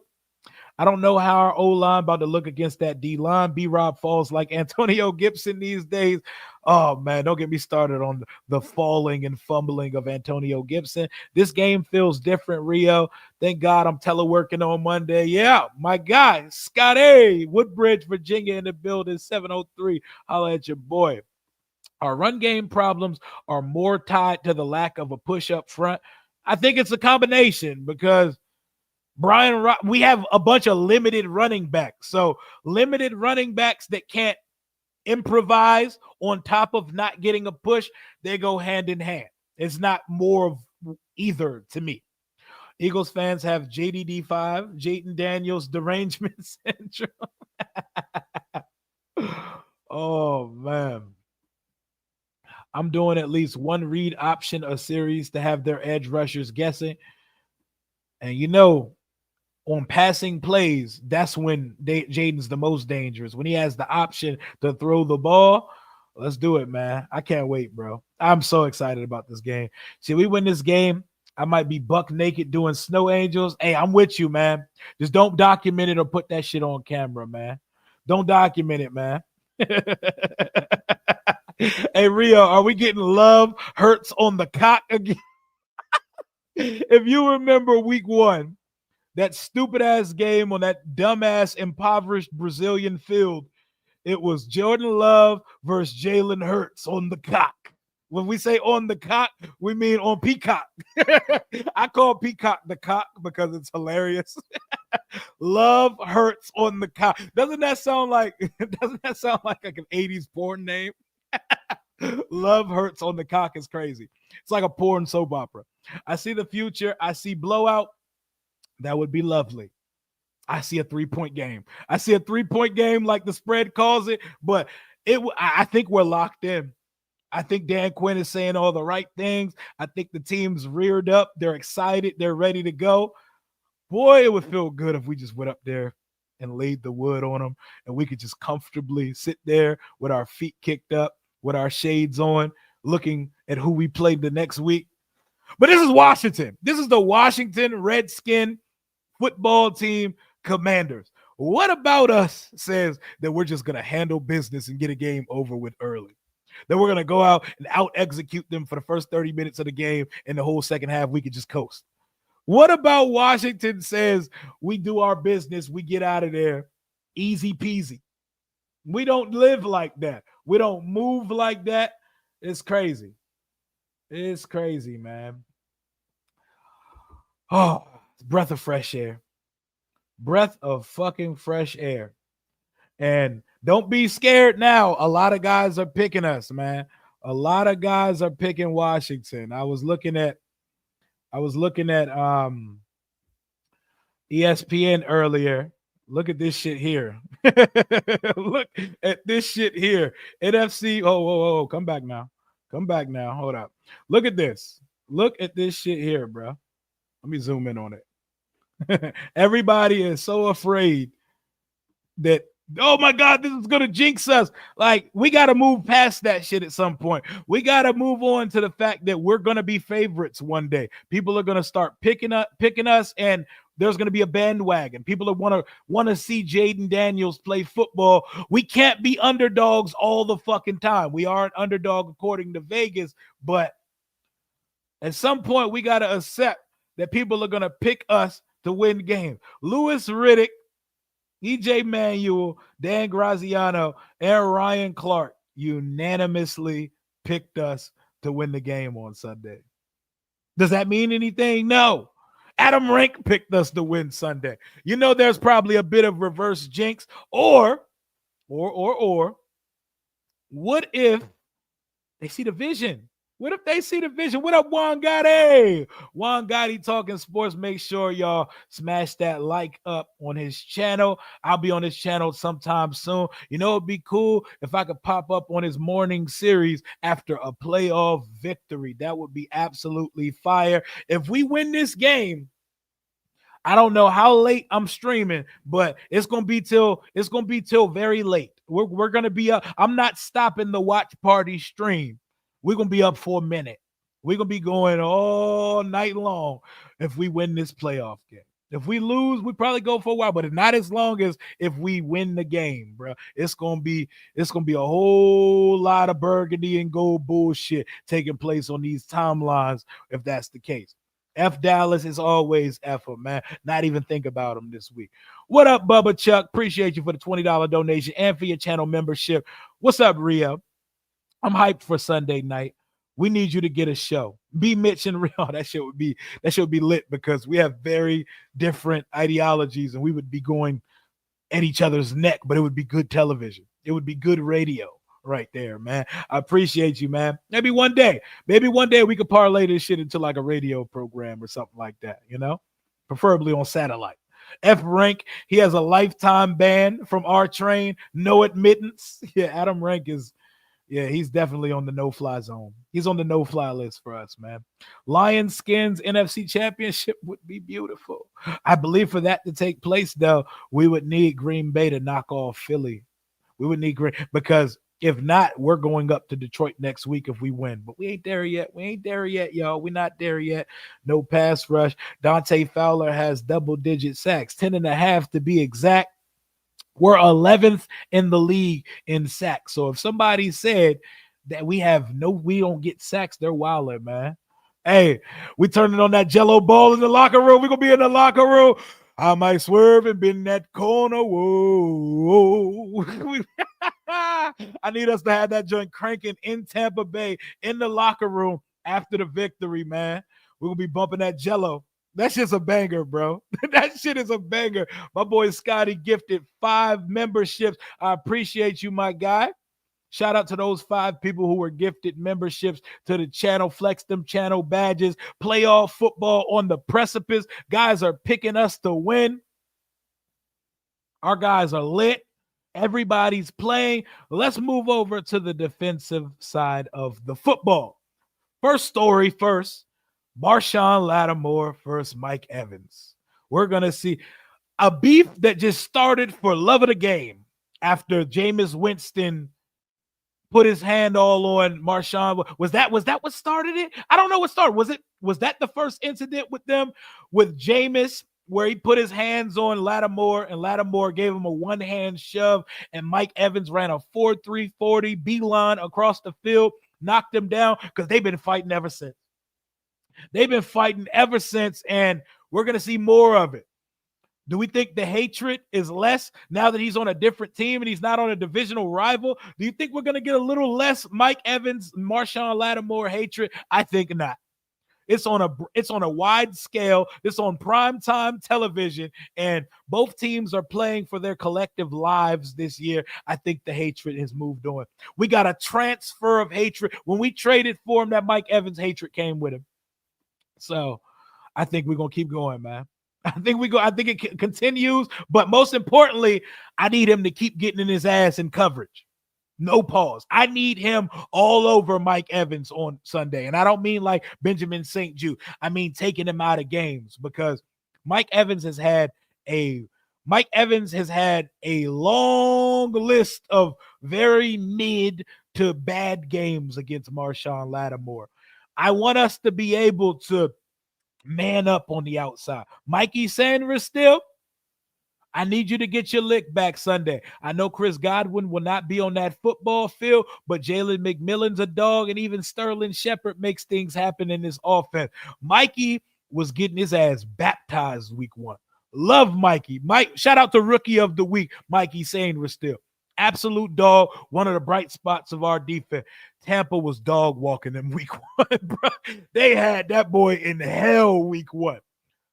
I don't know how our O-line about to look against that D-line. B-Rob falls like Antonio Gibson these days. Oh, man, don't get me started on the falling and fumbling of Antonio Gibson. This game feels different, Rio. Thank God I'm teleworking on Monday. Yeah, my guy, Scotty, Woodbridge, Virginia in the building, 703. Holla at your boy. Our run game problems are more tied to the lack of a push up front. I think it's a combination because we have a bunch of limited running backs. So limited running backs that can't improvise on top of not getting a push, they go hand in hand. It's not more of either to me. Eagles fans have JDD5, Jayden Daniels derangement syndrome. Oh, man. I'm doing at least one read option a series to have their edge rushers guessing. And on passing plays, that's when Jaden's the most dangerous. When he has the option to throw the ball, let's do it, man. I can't wait, bro. I'm so excited about this game. See, we win this game, I might be buck naked doing snow angels. Hey, I'm with you, man. Just don't document it or put that shit on camera, man. Don't document it, man. Hey, Rio, are we getting love hurts on the cock again? If you remember week 1, that stupid ass game on that dumbass impoverished Brazilian field, it was Jordan Love versus Jalen Hurts on the cock. When we say on the cock, we mean on Peacock. I call Peacock the cock because it's hilarious. Love Hurts on the cock. Doesn't that sound like an 80s porn name? Love Hurts on the cock is crazy. It's like a porn soap opera. I see the future. I see blowout. That would be lovely. I see a 3-point game. I see a 3-point game like the spread calls it, but I think we're locked in. I think Dan Quinn is saying all the right things. I think the team's reared up. They're excited. They're ready to go. Boy, it would feel good if we just went up there and laid the wood on them and we could just comfortably sit there with our feet kicked up, with our shades on, looking at who we played the next week. But this is Washington. This is the Washington Redskin football team Commanders. What about us says that we're just going to handle business and get a game over with early? That we're going to go out and out execute them for the first 30 minutes of the game, and the whole second half we could just coast. What about Washington says we do our business, we get out of there easy peasy? We don't live like that. We don't move like that. It's crazy. It's crazy, man. Oh, breath of fresh air. Breath of fucking fresh air. And don't be scared now. A lot of guys are picking us, man. A lot of guys are picking Washington. I was looking at ESPN earlier. Look at this shit here. Look at this shit here. NFC. Oh, whoa, whoa, whoa. Come back now. Come back now. Hold up. Look at this. Look at this shit here, bro. Let me zoom in on it. Everybody is so afraid that, oh my God, this is going to jinx us. Like, we got to move past that shit at some point. We got to move on to the fact that we're going to be favorites one day. People are going to start picking us, and there's going to be a bandwagon. People are want to see Jaden Daniels play football. We can't be underdogs all the fucking time. We are an underdog according to Vegas, but at some point we got to accept that people are going to pick us to win games. Louis Riddick, EJ Manuel, Dan Graziano, and Ryan Clark unanimously picked us to win the game on Sunday. Does that mean anything? No. Adam Rank picked us to win Sunday. You know, there's probably a bit of reverse jinx. Or, what if they see the vision? What if they see the vision? What up, Juan Gotti? Juan Gotti talking sports. Make sure y'all smash that like up on his channel. I'll be on his channel sometime soon. You know, it'd be cool if I could pop up on his morning series after a playoff victory. That would be absolutely fire. If we win this game, I don't know how late I'm streaming, but it's gonna be till very late. We're gonna be up. I'm not stopping the watch party stream. We're going to be up for a minute. We're going to be going all night long if we win this playoff game. If we lose, we probably go for a while, but not as long as if we win the game, bro. It's gonna be a whole lot of burgundy and gold bullshit taking place on these timelines if that's the case. F Dallas is always effort, man. Not even think about them this week. What up, Bubba Chuck? Appreciate you for the $20 donation and for your channel membership. What's up, Rio? I'm hyped for Sunday night. We need you to get a show. Be Mitch and Rio. That shit would be lit because we have very different ideologies and we would be going at each other's neck, but it would be good television. It would be good radio right there, man. I appreciate you, man. Maybe one day we could parlay this shit into like a radio program or something like that, you know? Preferably on satellite. F Rank, he has a lifetime ban from our train. No admittance. Yeah, Adam Rank is... Yeah, he's definitely on the no-fly zone. He's on the no-fly list for us, man. Lion Skins NFC Championship would be beautiful. I believe for that to take place, though, we would need Green Bay to knock off Philly. We would need Green because if not, we're going up to Detroit next week if we win. But we ain't there yet. We ain't there yet, y'all. We're not there yet. No pass rush. Dante Fowler has double-digit sacks, 10.5 to be exact. We're 11th in the league in sacks. So if somebody said that we don't get sacks, they're wilding, man. Hey, we turning on that jello ball in the locker room. We're going to be in the locker room. I might swerve and bend that corner. Whoa. I need us to have that joint cranking in Tampa Bay in the locker room after the victory, man. We're going to be bumping that jello. That shit's a banger, bro. That shit is a banger. My boy Scotty gifted 5 memberships. I appreciate you, my guy. Shout out to those 5 people who were gifted memberships to the channel. Flex them channel badges. Playoff football on the precipice. Guys are picking us to win. Our guys are lit. Everybody's playing. Let's move over to the defensive side of the football. First story first. Marshawn Lattimore versus Mike Evans. We're going to see a beef that just started for love of the game after Jameis Winston put his hand all on Marshawn. Was that what started it? I don't know what started. Was that the first incident with them with Jameis where he put his hands on Lattimore and Lattimore gave him a one-hand shove and Mike Evans ran a 4.340 beeline across the field, knocked him down because they've been fighting ever since. And we're going to see more of it. Do we think the hatred is less now that he's on a different team and he's not on a divisional rival? Do you think we're going to get a little less Mike Evans, Marshawn Lattimore hatred? I think not. It's on a wide scale. It's on primetime television, and both teams are playing for their collective lives this year. I think the hatred has moved on. We got a transfer of hatred. When we traded for him, that Mike Evans hatred came with him. So I think we're going to keep going, man. I think it continues, but most importantly, I need him to keep getting in his ass in coverage. No pause. I need him all over Mike Evans on Sunday. And I don't mean like Benjamin St. Jude. I mean taking him out of games because Mike Evans has had a long list of very mid to bad games against Marshawn Lattimore. I want us to be able to man up on the outside. Mikey Sanders still, I need you to get your lick back Sunday. I know Chris Godwin will not be on that football field, but Jalen McMillan's a dog, and even Sterling Shepard makes things happen in this offense. Mikey was getting his ass baptized week 1. Love Mikey. Shout out to Rookie of the Week, Mikey Sanders still. Absolute dog, one of the bright spots of our defense. Tampa was dog walking them week 1, bro. They had that boy in hell week 1.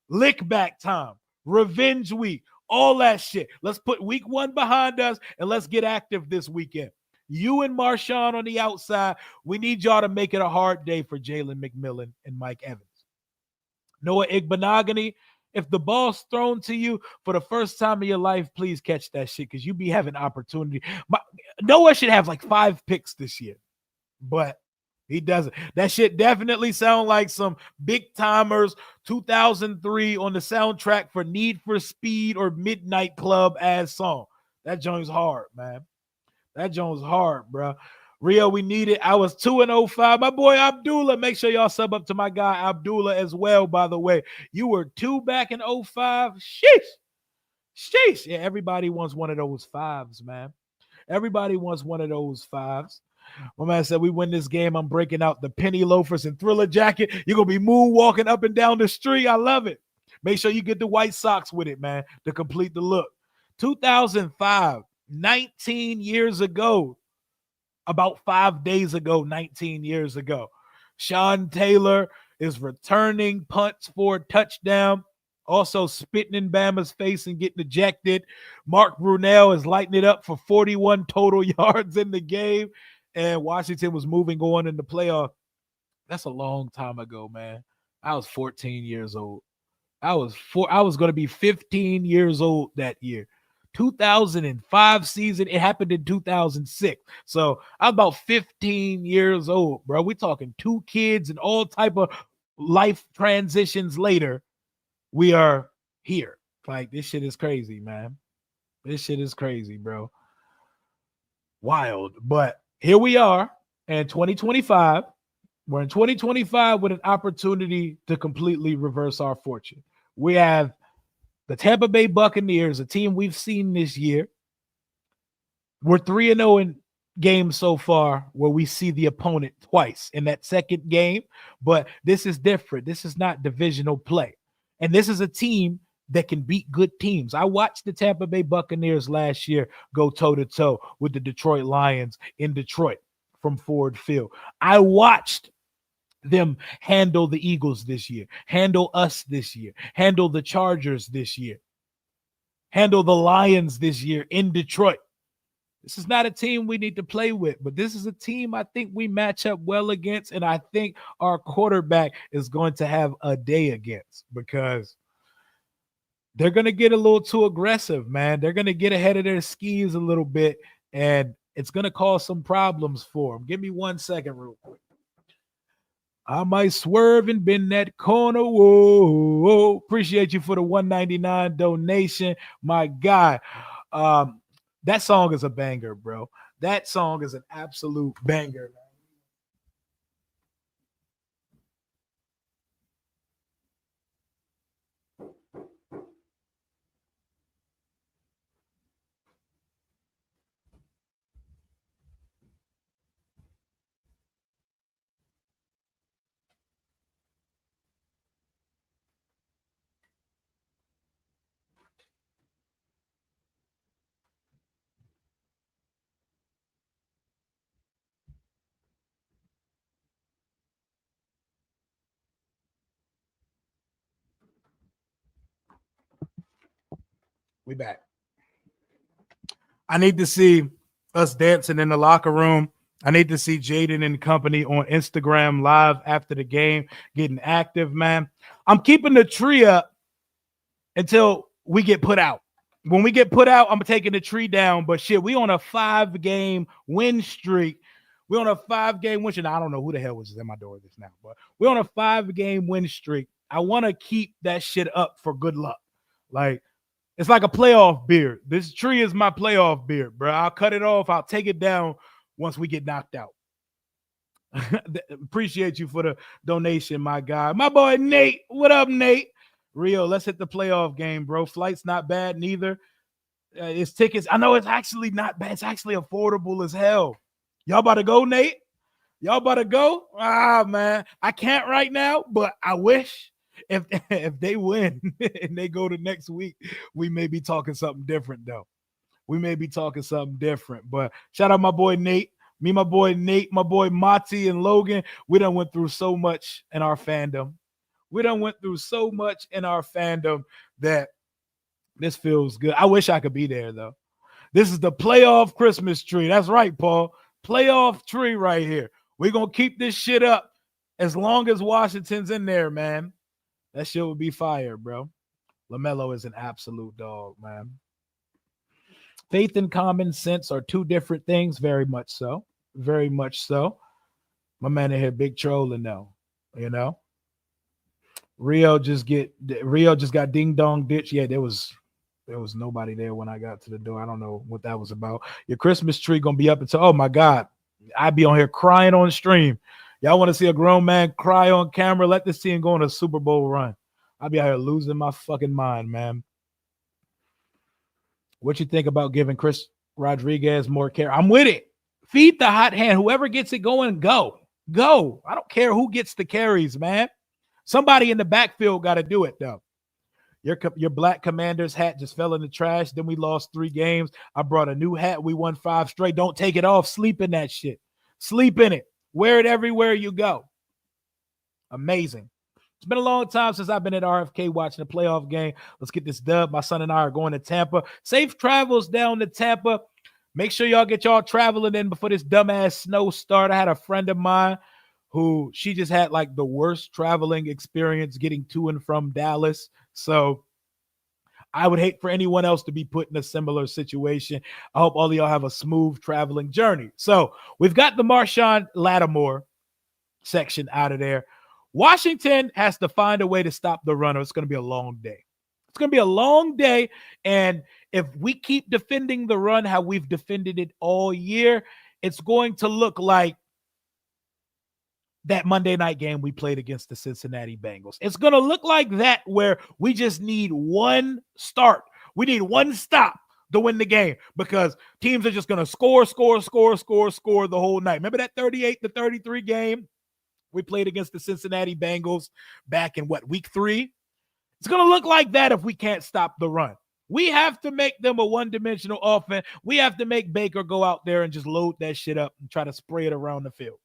Lick back time, revenge week, all that shit. Let's put week 1 behind us and let's get active this weekend. You and Marshawn on the outside. We need y'all to make it a hard day for Jalen McMillan and Mike Evans. Noah Igbenogany, if the ball's thrown to you for the first time in your life, please catch that shit because you be having opportunity. Noah should have like 5 picks this year, but he doesn't. That shit definitely sound like some Big Timers 2003 on the soundtrack for Need for Speed or Midnight Club ass song. That joint's hard, man. That joint's hard, bro. Rio, we need it. I was 2-05. My boy Abdullah. Make sure y'all sub up to my guy Abdullah as well, by the way. You were 2 back in 05. Sheesh. Yeah, everybody wants one of those 5s, man. Everybody wants one of those 5s. My man said, we win this game. I'm breaking out the penny loafers and Thriller jacket. You're going to be moonwalking up and down the street. I love it. Make sure you get the white socks with it, man, to complete the look. 2005, 19 years ago. About 5 days ago, 19 years ago. Sean Taylor is returning punts for a touchdown, also spitting in Bama's face and getting ejected. Mark Brunell is lighting it up for 41 total yards in the game, and Washington was moving on in the playoff. That's a long time ago, man. I was 14 years old. I was going to be 15 years old that year. 2005 season. It happened in 2006. So I'm about 15 years old, bro. We're talking 2 kids and all type of life transitions later. We are here. Like, this shit is crazy, man. This shit is crazy, bro. Wild. But here we are in 2025. We're in 2025 with an opportunity to completely reverse our fortune. We have the Tampa Bay Buccaneers, a team we've seen this year. We're 3-0 in games so far where we see the opponent twice in that second game, but this is different. This is not divisional play. And this is a team that can beat good teams. I watched the Tampa Bay Buccaneers last year go toe-to-toe with the Detroit Lions in Detroit from Ford Field. I watched them handle the Eagles this year, handle us this year, handle the Chargers this year, handle the Lions this year in Detroit. This is not a team we need to play with, but this is a team I think we match up well against, and I think our quarterback is going to have a day against because they're going to get a little too aggressive, man. They're going to get ahead of their skis a little bit, and it's going to cause some problems for them. Give me 1 second, real quick. I might swerve and bend that corner. Whoa, whoa. Appreciate you for the 199 donation, my guy. Um, that song is a banger, bro. That song is an absolute banger. We back. I need to see us dancing in the locker room. I need to see Jaden and company on Instagram live after the game, getting active, man. I'm keeping the tree up until we get put out. When we get put out, I'm taking the tree down. But shit, we on a 5-game win streak. We on a 5-game win streak. Now, I don't know who the hell was at my door just now, but we're on a 5-game win streak. I want to keep that shit up for good luck. Like, it's like a playoff beard. This tree is my playoff beard, bro. I'll cut it off. I'll take it down once we get knocked out. Appreciate you for the donation, my guy. My boy Nate. What up, Nate? Rio, let's hit the playoff game, bro. Flight's not bad neither. It's tickets. I know it's actually not bad. It's actually affordable as hell. Y'all about to go, Nate? Y'all about to go? Ah, man. I can't right now, but I wish if if they win and they go to next week, we may be talking something different, though. We may be talking something different. But shout out my boy Nate. Me, my boy Nate, my boy Mati and Logan. We done went through so much in our fandom. We done went through so much in our fandom that this feels good. I wish I could be there, though. This is the playoff Christmas tree. That's right, Paul. Playoff tree right here. We're going to keep this shit up as long as Washington's in there, man. That shit would be fire, bro. LaMelo is an absolute dog, man. Faith and common sense are two different things. Very much so. Very much so. My man in here, big trolling though. You know? Rio just got ding dong ditch. Yeah, there was nobody there when I got to the door. I don't know what that was about. Your Christmas tree gonna be up until, oh my God, I'd be on here crying on stream. Y'all want to see a grown man cry on camera? Let this team go on a Super Bowl run. I'd be out here losing my fucking mind, man. What you think about giving Chris Rodriguez more care? I'm with it. Feed the hot hand. Whoever gets it going, go. Go. I don't care who gets the carries, man. Somebody in the backfield got to do it, though. Your Black Commanders hat just fell in the trash. Then we lost 3 games. I brought a new hat. We won 5 straight. Don't take it off. Sleep in that shit. Sleep in it. Wear it everywhere you go. Amazing. It's been a long time since I've been at RFK watching a playoff game. Let's get this dub. My son and I are going to Tampa. Safe travels down to Tampa. Make sure y'all get y'all traveling in before this dumbass snow start. I had a friend of mine who she just had like the worst traveling experience getting to and from Dallas. So I would hate for anyone else to be put in a similar situation. I hope all of y'all have a smooth traveling journey. So we've got the Marshawn Lattimore section out of there. Washington has to find a way to stop the run, or it's going to be a long day. It's going to be a long day. And if we keep defending the run how we've defended it all year, it's going to look like that Monday night game we played against the Cincinnati Bengals. It's going to look like that, where we just need one start. We need one stop to win the game, because teams are just going to score the whole night. Remember that 38-33 game we played against the Cincinnati Bengals back in week 3? It's going to look like that if we can't stop the run. We have to make them a one-dimensional offense. We have to make Baker go out there and just load that shit up and try to spray it around the field,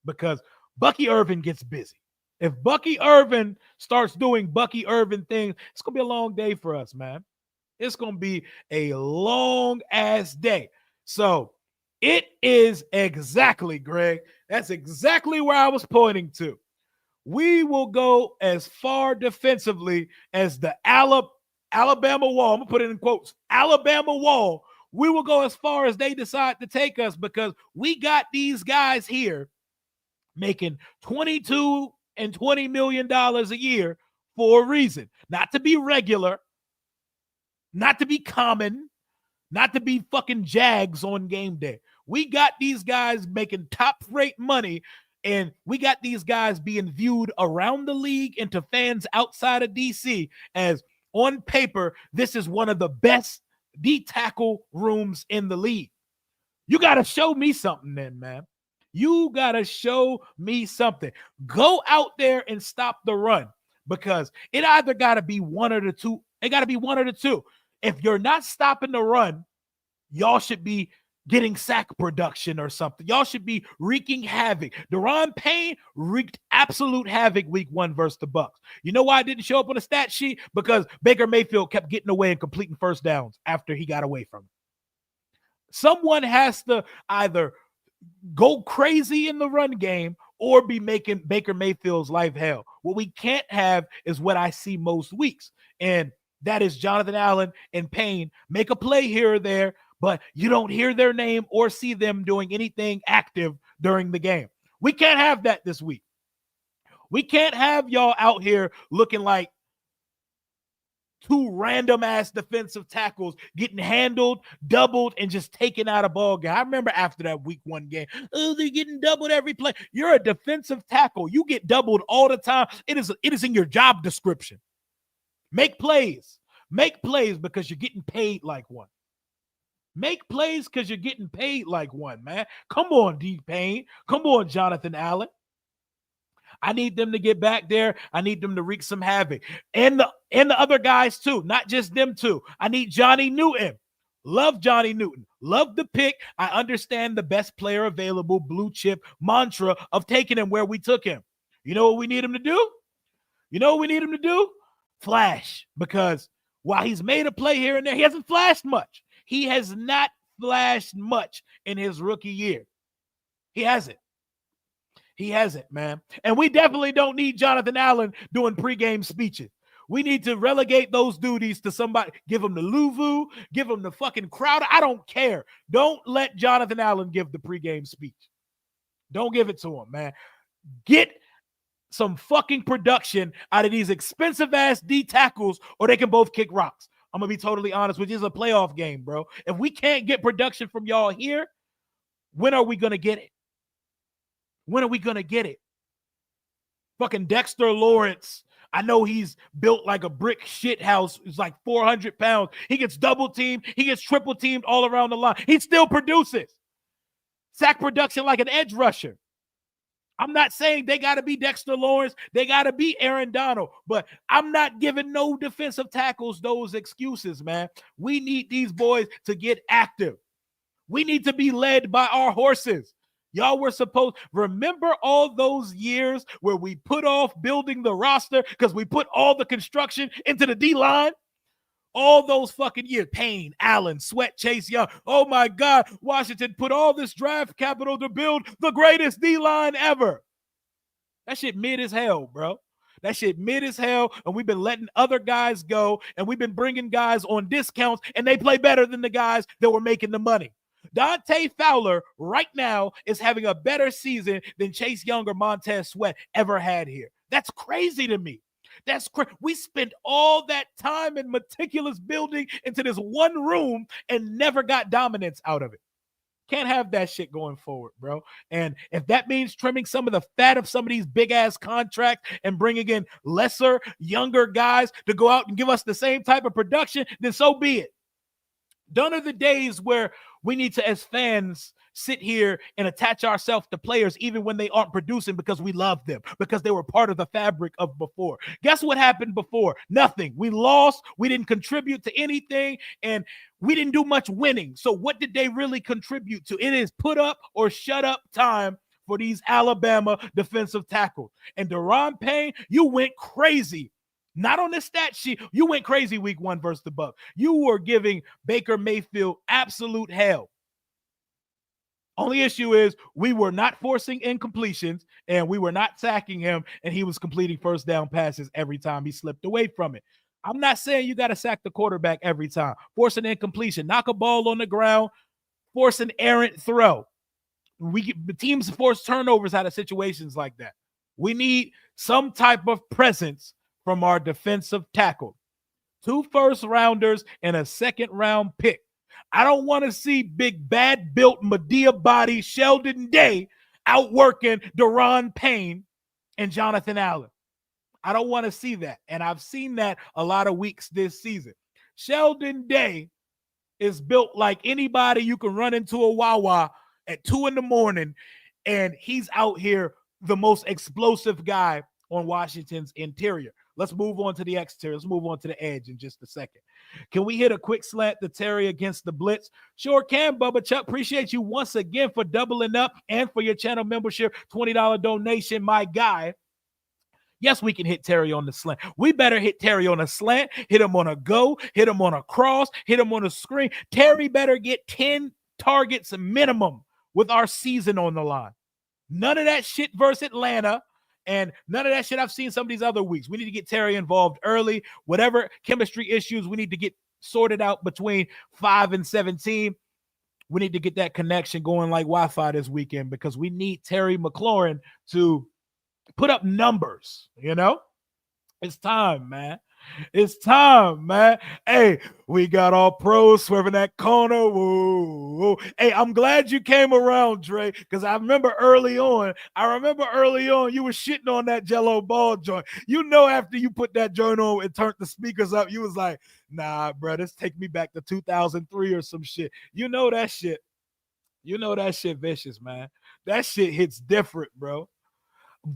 because Bucky Irvin gets busy. If Bucky Irvin starts doing Bucky Irvin things, it's going to be a long day for us, man. It's going to be a long-ass day. So it is exactly, Greg, that's exactly where I was pointing to. We will go as far defensively as the Alabama wall, I'm going to put it in quotes, Alabama wall, we will go as far as they decide to take us because we got these guys here making $22 and $20 million a year for a reason. Not to be regular, not to be common, not to be fucking Jags on game day. We got these guys making top rate money, and we got these guys being viewed around the league and to fans outside of DC as, on paper, this is one of the best D-tackle rooms in the league. You got to show me something then, man. You got to show me something. Go out there and stop the run because it either got to be one or the two. It got to be one or the two. If you're not stopping the run, y'all should be getting sack production or something. Y'all should be wreaking havoc. Daron Payne wreaked absolute havoc week 1 versus the Bucs. You know why I didn't show up on the stat sheet? Because Baker Mayfield kept getting away and completing first downs after he got away from it. Someone has to either go crazy in the run game or be making Baker Mayfield's life hell. What we can't have is what I see most weeks, and that is Jonathan Allen and Payne make a play here or there, but you don't hear their name or see them doing anything active during the game. We can't have that this week. We can't have y'all out here looking like two random-ass defensive tackles getting handled, doubled, and just taken out of ball game. I remember after that week 1 game, oh, they're getting doubled every play. You're a defensive tackle. You get doubled all the time. It is in your job description. Make plays. Make plays because you're getting paid like one. Make plays because you're getting paid like one, man. Come on, D. Payne. Come on, Jonathan Allen. I need them to get back there. I need them to wreak some havoc. And the other guys too, not just them two. I need Johnny Newton. Love Johnny Newton. Love the pick. I understand the best player available blue chip mantra of taking him where we took him. You know what we need him to do? You know what we need him to do? Flash. Because while he's made a play here and there, he hasn't flashed much. He has not flashed much in his rookie year. He hasn't. He hasn't, man. And we definitely don't need Jonathan Allen doing pregame speeches. We need to relegate those duties to somebody. Give him the Luvu. Give him the fucking Crowder. I don't care. Don't let Jonathan Allen give the pregame speech. Don't give it to him, man. Get some fucking production out of these expensive-ass D tackles, or they can both kick rocks. I'm going to be totally honest with you. It's a playoff game, bro. If we can't get production from y'all here, when are we going to get it? When are we going to get it? Fucking Dexter Lawrence. I know he's built like a brick shit house. He's like 400 pounds. He gets double teamed. He gets triple teamed all around the line. He still produces. Sack production like an edge rusher. I'm not saying they got to be Dexter Lawrence. They got to be Aaron Donald. But I'm not giving no defensive tackles those excuses, man. We need these boys to get active. We need to be led by our horses. Y'all were supposed, remember all those years where we put off building the roster because we put all the construction into the D-line? All those fucking years, Payne, Allen, Sweat, Chase Young. Oh my God, Washington put all this draft capital to build the greatest D-line ever. That shit mid as hell, bro. That shit mid as hell, and we've been letting other guys go, and we've been bringing guys on discounts, and they play better than the guys that were making the money. Dante Fowler right now is having a better season than Chase Young or Montez Sweat ever had here. That's crazy to me. That's crazy. We spent all that time and meticulous building into this one room and never got dominance out of it. Can't have that shit going forward, bro. And if that means trimming some of the fat of some of these big-ass contracts and bringing in lesser, younger guys to go out and give us the same type of production, then so be it. Done are the days where we need to, as fans, sit here and attach ourselves to players even when they aren't producing because we love them, because they were part of the fabric of before. Guess what happened before? Nothing. We lost. We didn't contribute to anything, and we didn't do much winning. So what did they really contribute to? It is put up or shut up time for these Alabama defensive tackles. And Daron Payne, you went crazy. Not on the stat sheet. You went crazy week 1 versus the Bucs. You were giving Baker Mayfield absolute hell. Only issue is we were not forcing incompletions and we were not sacking him, and he was completing first down passes every time he slipped away from it. I'm not saying you got to sack the quarterback every time. Force an incompletion, knock a ball on the ground, force an errant throw. The teams force turnovers out of situations like that. We need some type of presence from our defensive tackle. 2 first rounders and a second round pick. I don't want to see big bad built Medea body Sheldon Day outworking Deron Payne and Jonathan Allen. I don't want to see that. And I've seen that a lot of weeks this season. Sheldon Day is built like anybody you can run into a Wawa at 2 a.m, and he's out here the most explosive guy on Washington's interior. Let's move on to the exterior. Let's move on to the edge in just a second. Can we hit a quick slant to Terry against the blitz? Sure can, Bubba Chuck. Appreciate you once again for doubling up and for your channel membership, $20 donation, my guy. Yes, we can hit Terry on the slant. We better hit Terry on a slant, hit him on a go, hit him on a cross, hit him on a screen. Terry better get 10 targets minimum with our season on the line. None of that shit versus Atlanta, and none of that shit I've seen some of these other weeks. We need to get Terry involved early. Whatever chemistry issues we need to get sorted out between 5 and 17. We need to get that connection going like Wi-Fi this weekend because we need Terry McLaurin to put up numbers, you know? It's time, man. It's time, man. Hey, we got all pros swerving that corner. Whoa, whoa. Hey, I'm glad you came around, Dre, because I remember early on you were shitting on that Jello ball joint. You know, after you put that joint on and turned the speakers up, you was like, nah, bro, this take me back to 2003 or some shit. You know that shit. You know that shit vicious, man. That shit hits different, bro.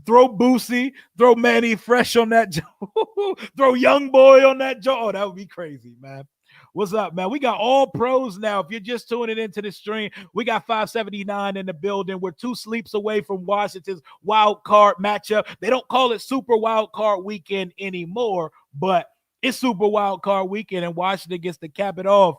Throw Boosie, throw Manny Fresh on that joint, throw Young Boy on that joint. Oh, that would be crazy, man. What's up, man? We got all pros now. If you're just tuning into the stream, we got 579 in the building. We're 2 sleeps away from Washington's wild card matchup. They don't call it Super Wild Card Weekend anymore, but it's Super Wild Card Weekend, and Washington gets to cap it off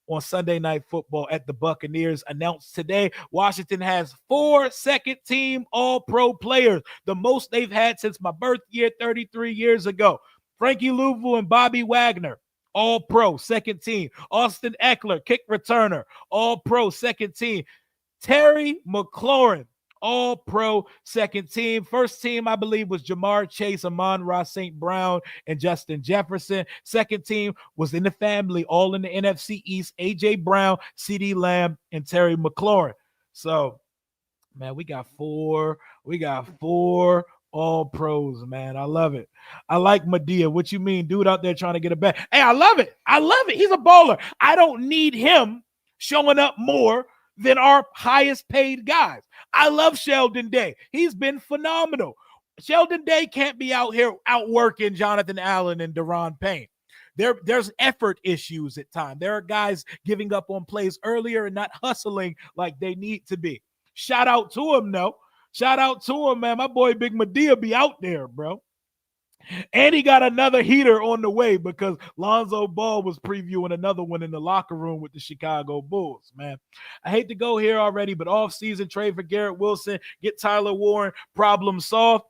on Sunday Night Football at the Buccaneers. Announced today, Washington has 4 second-team All-Pro players, the most they've had since my birth year 33 years ago. Frankie Louvu and Bobby Wagner, All-Pro, second team. Austin Eckler, kick returner, All-Pro, second team. Terry McLaurin, All-Pro, second team. First team, I believe, was Jamar Chase, Amon-Ra St. Brown, and Justin Jefferson. Second team was in the family, all in the NFC East, A.J. Brown, C.D. Lamb, and Terry McLaurin. So, man, we got four all pros, man. I love it. I like Medea. What you mean? Dude out there trying to get a bag. Hey, I love it. I love it. He's a baller. I don't need him showing up more than our highest paid guys. I love Sheldon Day. He's been phenomenal. Sheldon Day can't be out here outworking Jonathan Allen and Deron Payne. There's effort issues at times. There are guys giving up on plays earlier and not hustling like they need to be. Shout out to him, though. Shout out to him, man. My boy Big Medea be out there, bro. And he got another heater on the way because Lonzo Ball was previewing another one in the locker room with the Chicago Bulls, man. I hate to go here already, but off-season trade for Garrett Wilson, get Tyler Warren, problem solved.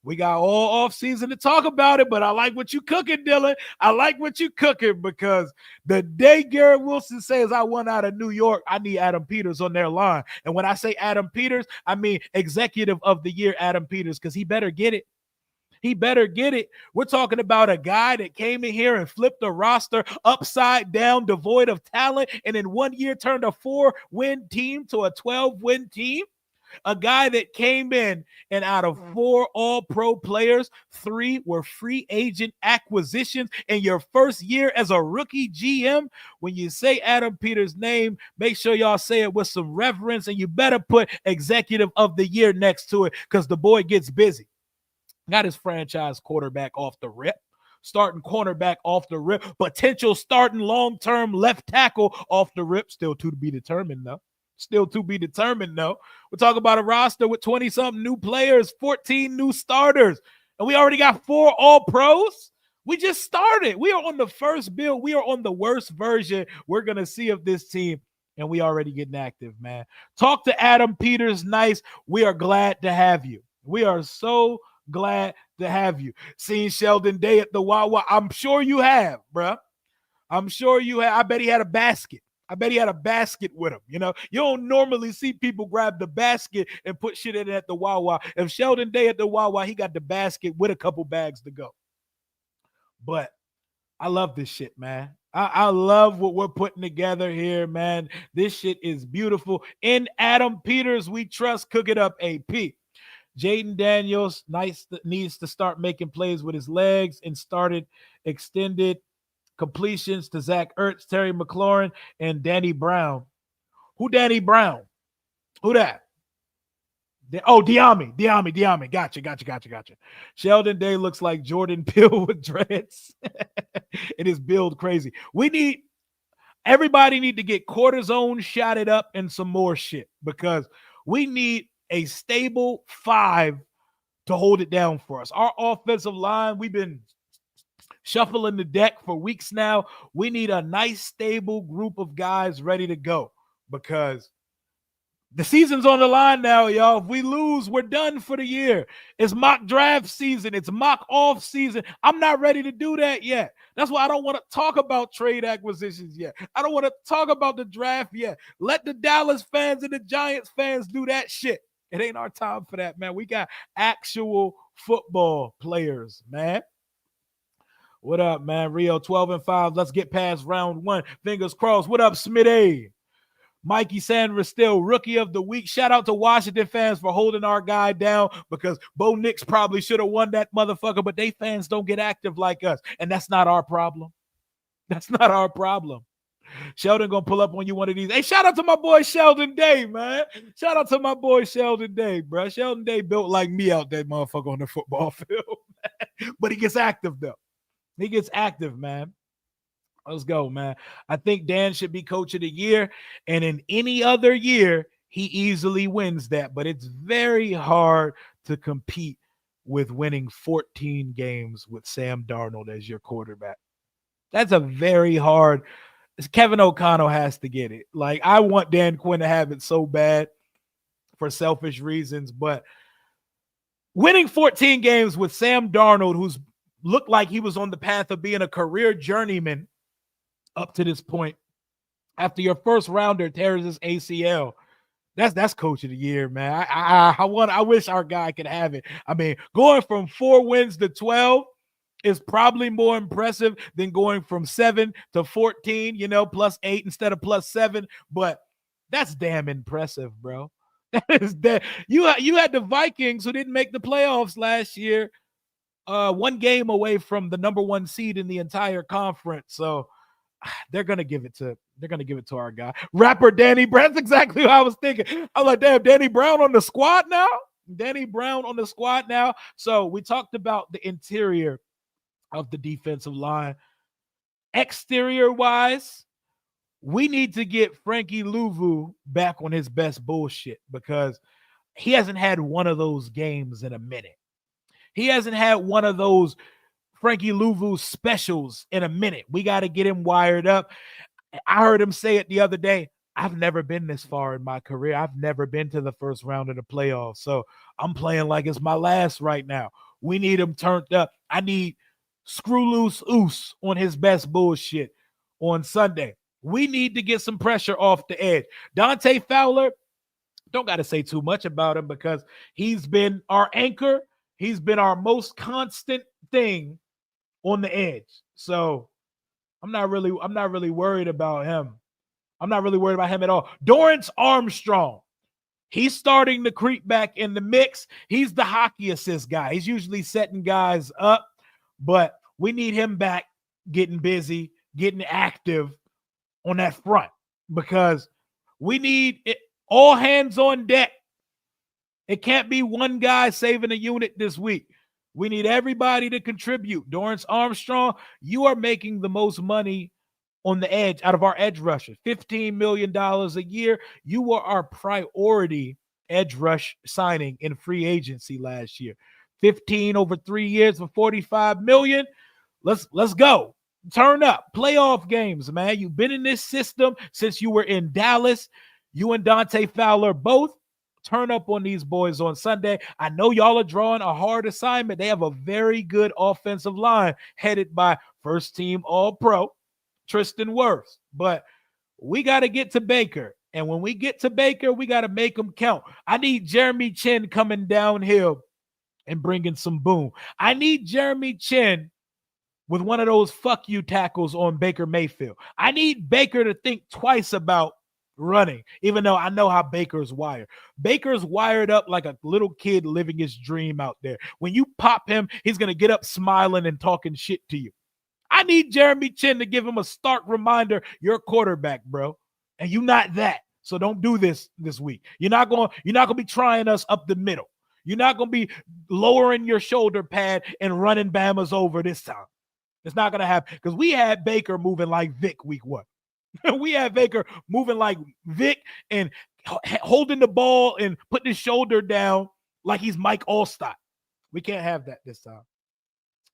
We got all off-season to talk about it, but I like what you cooking, Dylan. I like what you cooking because the day Garrett Wilson says I want out of New York, I need Adam Peters on their line. And when I say Adam Peters, I mean executive of the year Adam Peters because he better get it. He better get it. We're talking about a guy that came in here and flipped the roster upside down, devoid of talent, and in 1 year turned a 4-win team to a 12-win team. A guy that came in and out of 4 all-pro players, 3 were free agent acquisitions in your first year as a rookie GM. When you say Adam Peters' name, make sure y'all say it with some reverence, and you better put executive of the year next to it because the boy gets busy. Got his franchise quarterback off the rip, starting cornerback off the rip, potential starting long-term left tackle off the rip. Still to be determined, though. We're talking about a roster with 20-something new players, 14 new starters, and we already got 4 all-pros. We just started. We are on the first build. We are on the worst version we're going to see of this team, and we already getting active, man. Talk to Adam Peters. Nice. We are glad to have you. We are so glad to have you. Seen Sheldon Day at the Wawa? I'm sure you have, bruh. I'm sure you have. I bet he had a basket. I bet he had a basket with him. You don't normally see people grab the basket and put shit in it at the Wawa. If Sheldon Day at the Wawa, he got the basket with a couple bags to go. But I love this shit, man. I love what we're putting together here, man. This shit is beautiful. In Adam Peters, we trust. Cook it up, AP. Jaden Daniels needs to start making plays with his legs and started extended completions to Zach Ertz, Terry McLaurin, and Danny Brown. Who Danny Brown? Who that? Diami. Gotcha. Sheldon Day looks like Jordan Peele with dreads. It is build crazy. Everybody need to get cortisone shotted up and some more shit because we need a stable 5 to hold it down for us. Our offensive line, we've been shuffling the deck for weeks now. We need a nice, stable group of guys ready to go because the season's on the line now, y'all. If we lose, we're done for the year. It's mock draft season. It's mock off season. I'm not ready to do that yet. That's why I don't want to talk about trade acquisitions yet. I don't want to talk about the draft yet. Let the Dallas fans and the Giants fans do that shit. It ain't our time for that, man. We got actual football players, man. What up, man? Rio 12-5. Let's get past round 1. Fingers crossed. What up, Smitty? Mikey Sanders still rookie of the week. Shout out to Washington fans for holding our guy down because Bo Nix probably should have won that motherfucker, but they fans don't get active like us, and that's not our problem. That's not our problem. Sheldon gonna pull up on you one of these. Hey, shout out to my boy Sheldon Day, man. Shout out to my boy Sheldon Day, bro. Sheldon Day built like me out that motherfucker on the football field, but he gets active though. He gets active, man. Let's go, man. I think Dan should be coach of the year. And in any other year, he easily wins that. But it's very hard to compete with winning 14 games with Sam Darnold as your quarterback. That's a very hard. Kevin O'Connell has to get it. Like, I want Dan Quinn to have it so bad for selfish reasons. But winning 14 games with Sam Darnold, who's looked like he was on the path of being a career journeyman up to this point, after your first rounder tears his ACL, that's coach of the year, man. I wish our guy could have it. I mean, going from 4 wins to 12 is probably more impressive than going from 7 to 14, plus 8 instead of plus 7. But that's damn impressive, bro. That is that you had the Vikings who didn't make the playoffs last year, 1 game away from the number 1 seed in the entire conference. So they're gonna give it to our guy, rapper Danny Brown. That's exactly what I was thinking. I'm like, damn, Danny Brown on the squad now. So we talked about the interior of the defensive line. Exterior wise, we need to get Frankie Louvu back on his best bullshit because he hasn't had one of those games in a minute. He hasn't had one of those Frankie Louvu specials in a minute. We got to get him wired up. I heard him say it the other day. I've never been this far in my career. I've never been to the first round of the playoffs. So I'm playing like it's my last right now. We need him turned up. I need screw loose Oos on his best bullshit on Sunday. We need to get some pressure off the edge. Dante Fowler, don't got to say too much about him because he's been our anchor. He's been our most constant thing on the edge. So I'm not really worried about him. I'm not really worried about him at all. Dorrance Armstrong, he's starting to creep back in the mix. He's the hockey assist guy. He's usually setting guys up, but we need him back getting busy, getting active on that front because we need it, all hands on deck. It can't be one guy saving a unit this week. We need everybody to contribute. Dorrance Armstrong, you are making the most money on the edge out of our edge rushers. $15 million a year. You were our priority edge rush signing in free agency last year. 15 over 3 years for $45 million. Let's go. Turn up. Playoff games, man. You've been in this system since you were in Dallas. You and Dante Fowler both turn up on these boys on Sunday. I know y'all are drawing a hard assignment. They have a very good offensive line headed by first team All Pro Tristan Wirfs. But we got to get to Baker. And when we get to Baker, we got to make them count. I need Jeremy Chin coming downhill and bringing some boom. I need Jeremy Chin with one of those fuck you tackles on Baker Mayfield. I need Baker to think twice about running, even though I know how Baker's wired. Baker's wired up like a little kid living his dream out there. When you pop him, he's going to get up smiling and talking shit to you. I need Jeremy Chin to give him a stark reminder, you're a quarterback, bro, and you're not that. So don't do this week. You're not going to be trying us up the middle. You're not going to be lowering your shoulder pad and running Bama's over this time. It's not going to happen because we had Baker moving like Vic week 1. We had Baker moving like Vic and holding the ball and putting his shoulder down like he's Mike Allstott. We can't have that this time.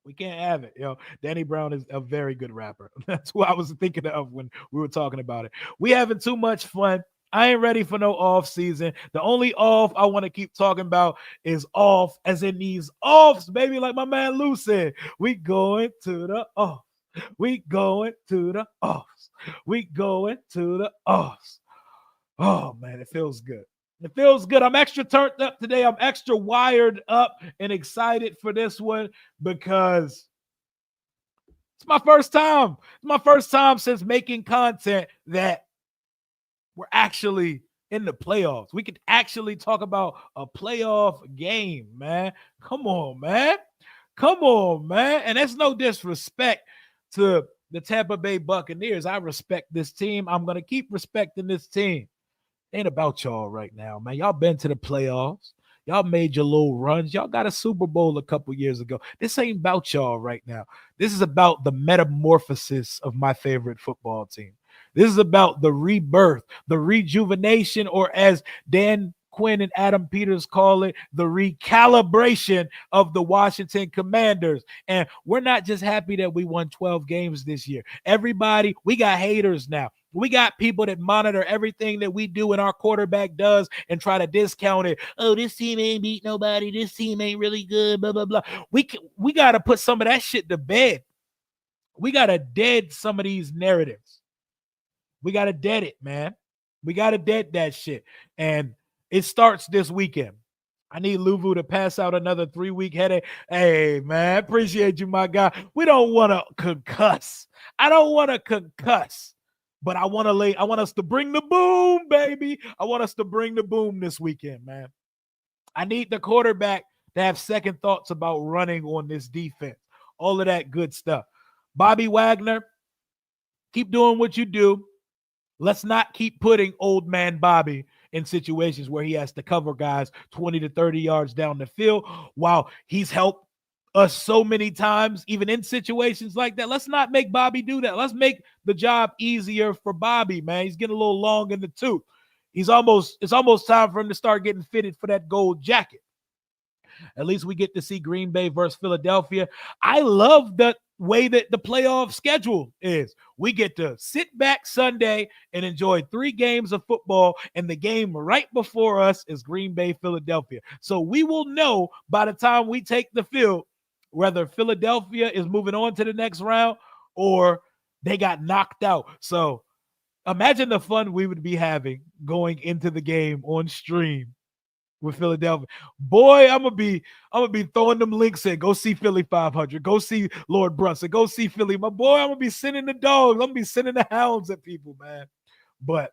We can't have it. Danny Brown is a very good rapper. That's who I was thinking of when we were talking about it. We having too much fun. I ain't ready for no off season. The only off I want to keep talking about is off, as in these offs, baby, like my man Lou said. We going to the off. We going to the offs. We going to the offs. Oh, man, it feels good. It feels good. I'm extra turned up today. I'm extra wired up and excited for this one because it's my first time. It's my first time since making content that we're actually in the playoffs. We could actually talk about a playoff game, man. Come on, man. Come on, man. And that's no disrespect to the Tampa Bay Buccaneers. I respect this team. I'm going to keep respecting this team. Ain't about y'all right now, man. Y'all been to the playoffs. Y'all made your little runs. Y'all got a Super Bowl a couple years ago. This ain't about y'all right now. This is about the metamorphosis of my favorite football team. This is about the rebirth, the rejuvenation, or as Dan Quinn and Adam Peters call it, the recalibration of the Washington Commanders. And we're not just happy that we won 12 games this year. Everybody, we got haters now. We got people that monitor everything that we do and our quarterback does and try to discount it. Oh, this team ain't beat nobody. This team ain't really good, blah, blah, blah. We got to put some of that shit to bed. We got to dead some of these narratives. We got to dead it, man. We got to dead that shit. And it starts this weekend. I need Luvu to pass out another 3-week headache. Hey, man, appreciate you, my guy. We don't want to concuss. I don't want to concuss. But I want us to bring the boom, baby. I want us to bring the boom this weekend, man. I need the quarterback to have second thoughts about running on this defense. All of that good stuff. Bobby Wagner, keep doing what you do. Let's not keep putting old man Bobby in situations where he has to cover guys 20 to 30 yards down the field while he's helped us so many times, even in situations like that. Let's not make Bobby do that. Let's make the job easier for Bobby, man. He's getting a little long in the tooth. It's almost time for him to start getting fitted for that gold jacket. At least we get to see Green Bay versus Philadelphia. I love the way that the playoff schedule is. We get to sit back Sunday and enjoy 3 games of football, and the game right before us is Green Bay, Philadelphia. So we will know by the time we take the field whether Philadelphia is moving on to the next round or they got knocked out. So imagine the fun we would be having going into the game on stream with Philadelphia. Boy, I'm gonna be throwing them links in. Go see Philly 500. Go see Lord Brunson. Go see Philly. My boy, I'm gonna be sending the dogs. I'm gonna be sending the hounds at people, man. But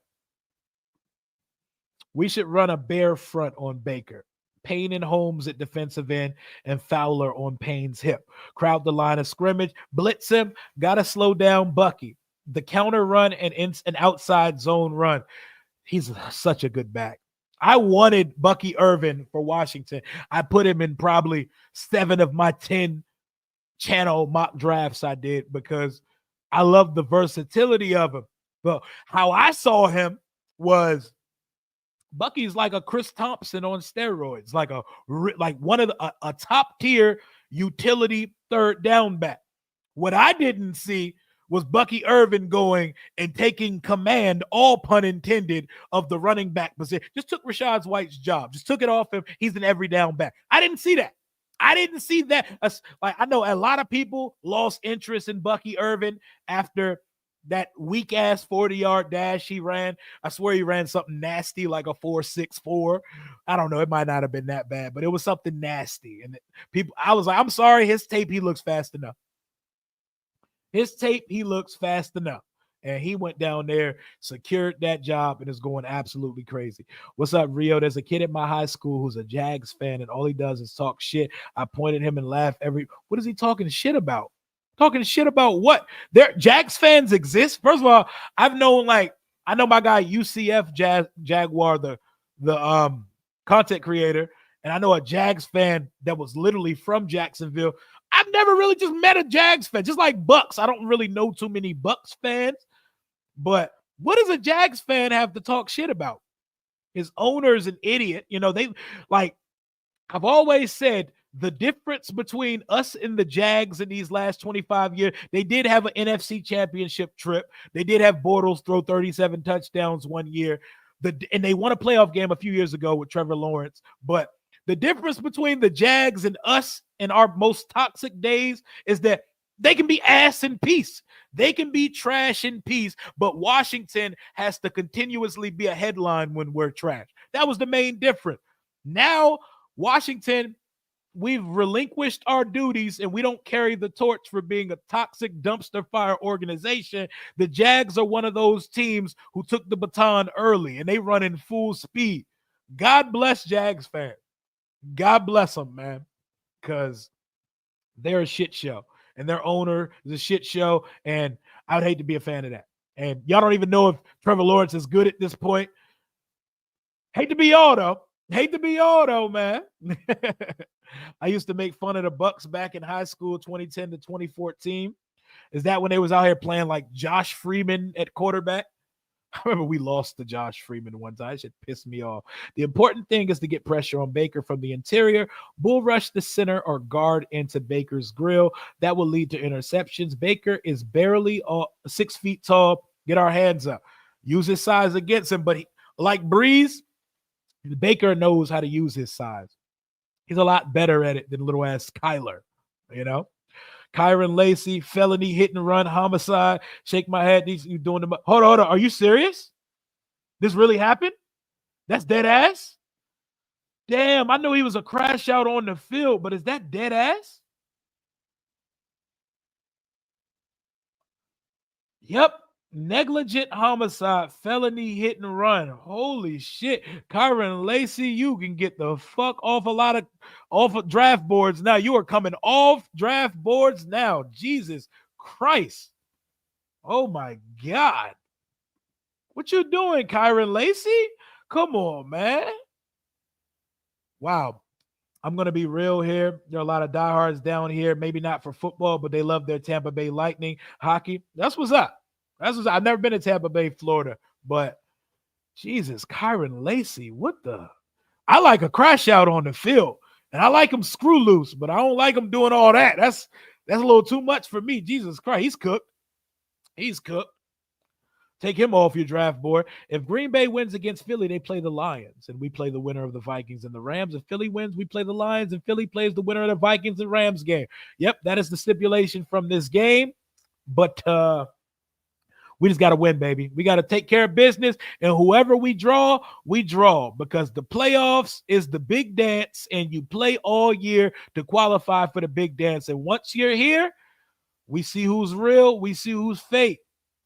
we should run a bear front on Baker. Payne and Holmes at defensive end and Fowler on Payne's hip. Crowd the line of scrimmage. Blitz him. Got to slow down Bucky. The counter run and an outside zone run. He's such a good back. I wanted Bucky Irvin for Washington. I put him in probably 7 of my 10 channel mock drafts I did because I love the versatility of him. But how I saw him was Bucky's like a Chris Thompson on steroids, like one of a top tier utility third down back. What I didn't see was Bucky Irvin going and taking command, all pun intended, of the running back position. Just took Rashad White's job. Just took it off him. He's an every down back. I didn't see that. I didn't see that. Like, I know a lot of people lost interest in Bucky Irvin after that weak ass 40-yard dash he ran. I swear he ran something nasty like a 4.64. I don't know. It might not have been that bad, but it was something nasty. And people, I was like, I'm sorry, his tape, he looks fast enough. His tape, he looks fast enough. And he went down there, secured that job, and is going absolutely crazy. What's up, Rio? There's a kid at my high school who's a Jags fan, and all he does is talk shit. I point at him and laugh what is he talking shit about? Talking shit about what? Jags fans exist. First of all, I know my guy UCF Jaguar, the content creator, and I know a Jags fan that was literally from Jacksonville. I've never really just met a Jags fan, just like Bucks. I don't really know too many Bucks fans, but what does a Jags fan have to talk shit about? His owner's an idiot. I've always said, the difference between us and the Jags in these last 25 years, they did have an NFC championship trip. They did have Bortles throw 37 touchdowns one year. And they won a playoff game a few years ago with Trevor Lawrence. But the difference between the Jags and us in our most toxic days is that they can be ass in peace. They can be trash in peace, but Washington has to continuously be a headline when we're trash. That was the main difference. Now, Washington, we've relinquished our duties and we don't carry the torch for being a toxic dumpster fire organization. The Jags are one of those teams who took the baton early and they run in full speed. God bless Jags fans. God bless them, man, because they're a shit show and their owner is a shit show, and I would hate to be a fan of that. And y'all don't even know if Trevor Lawrence is good at this point. Hate to be y'all, though, man. I used to make fun of the Bucks back in high school, 2010 to 2014. Is that when they was out here playing like Josh Freeman at quarterback? I remember we lost to Josh Freeman one time. It should piss me off. The important thing is to get pressure on Baker from the interior, bull rush the center, or guard into Baker's grill. That will lead to interceptions. Baker is barely 6 feet tall. Get our hands up. Use his size against him. But like Breeze, Baker knows how to use his size. He's a lot better at it than little ass Kyler, Kyron Lacey, felony, hit and run, homicide. Shake my head. You doing them? Hold on. Are you serious? This really happened? That's dead ass? Damn, I know he was a crash out on the field, but is that dead ass? Yep. Negligent homicide, felony, hit and run. Holy shit. Kyron Lacey, you can get the fuck off of draft boards now. You are coming off draft boards now. Jesus Christ. Oh my God. What you doing, Kyron Lacey? Come on, man. Wow. I'm going to be real here. There are a lot of diehards down here, maybe not for football, but they love their Tampa Bay Lightning hockey. That's what's up. I've never been to Tampa Bay, Florida, but Jesus, Kyron Lacey, I like a crash out on the field, and I like him screw loose, but I don't like him doing all that. That's a little too much for me. Jesus Christ, he's cooked. Take him off your draft board. If Green Bay wins against Philly, they play the Lions, and we play the winner of the Vikings and the Rams. If Philly wins, we play the Lions, and Philly plays the winner of the Vikings and Rams game. Yep, that is the stipulation from this game, but we just got to win, baby. We got to take care of business, and whoever we draw because the playoffs is the big dance, and you play all year to qualify for the big dance. And once you're here, we see who's real, we see who's fake.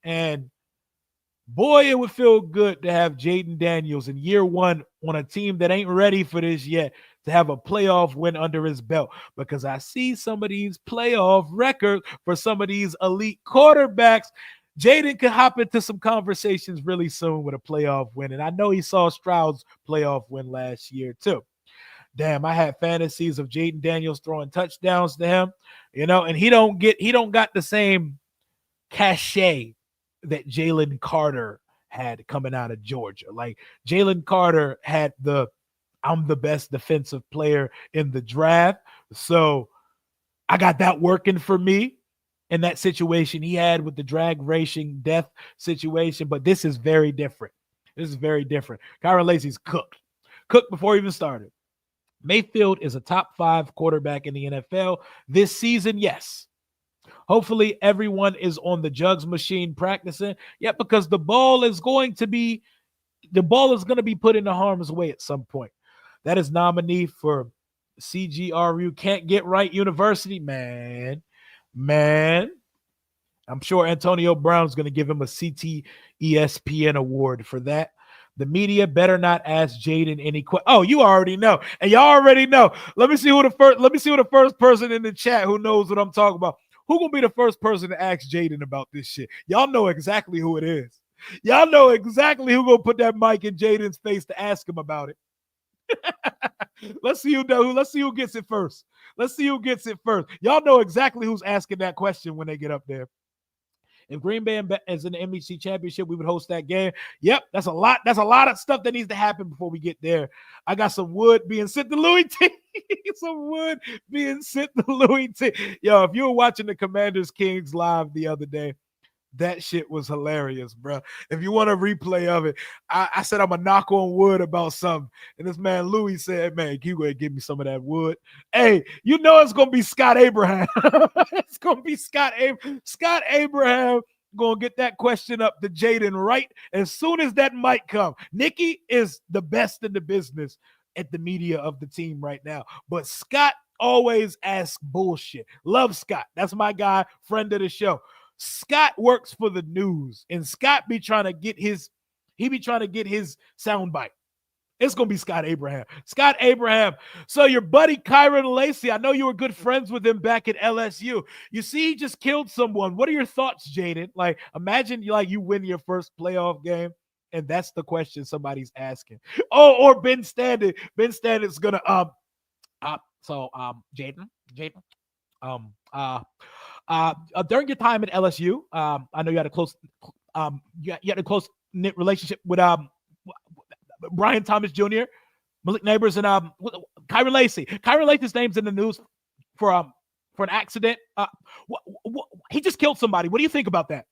And boy, it would feel good to have Jaden Daniels in year one on a team that ain't ready for this yet to have a playoff win under his belt, because I see some of these playoff records for some of these elite quarterbacks. Jaden could hop into some conversations really soon with a playoff win. And I know he saw Stroud's playoff win last year too. Damn, I had fantasies of Jaden Daniels throwing touchdowns to him, and he don't got the same cachet that Jalen Carter had coming out of Georgia. Like Jalen Carter had I'm the best defensive player in the draft. So I got that working for me. in that situation he had with the drag racing death situation, but this is very different. This is very different. Kyron Lacy's cooked. Cooked before he even started. Mayfield is a top 5 quarterback in the NFL this season, yes. Hopefully everyone is on the jugs machine practicing. Yeah, because the ball is going to be put into harm's way at some point. That is nominee for CGRU Can't Get Right University. Man. I'm sure Antonio Brown's going to give him a CTESPN award for that. The media better not ask Jaden any questions. Oh, you already know, and y'all already know. Let me see who the first person in the chat who knows what I'm talking about. Who gonna be the first person to ask Jaden about this shit? Y'all know exactly who it is. Y'all know exactly who gonna put that mic in Jaden's face to ask him about it. Let's see who gets it first. Y'all know exactly who's asking that question when they get up there. If Green Bay is in the NBC championship, we would host that game. Yep, that's a lot. That's a lot of stuff that needs to happen before we get there. I got some wood being sent to Louis T. Some wood being sent to Louis T. Yo, if you were watching the Commanders Kings live the other day, that shit was hilarious, bro. If you want a replay of it, I said I'm a knock on wood about something. And this man Louis said, man, can you go ahead and give me some of that wood? Hey, you know it's gonna be Scott Abraham. It's gonna be Scott Abraham gonna get that question up to Jaden right as soon as that might come. Nikki is the best in the business at the media of the team right now. But Scott always asks bullshit. Love Scott. That's my guy, friend of the show. Scott works for the news, and Scott be trying to get his soundbite. It's gonna be Scott Abraham. Scott Abraham. So your buddy Kyron Lacy, I know you were good friends with him back at LSU. You see, he just killed someone. What are your thoughts, Jaden? Like, imagine you win your first playoff game, and that's the question somebody's asking. Oh, or Ben Standard. Ben Standard's gonna Jaden, during your time at LSU, I know you had a close knit relationship with Brian Thomas Jr., Malik Neighbors, and Kyron Lacy. Kyron Lacy's name's in the news for an accident. He just killed somebody. What do you think about that?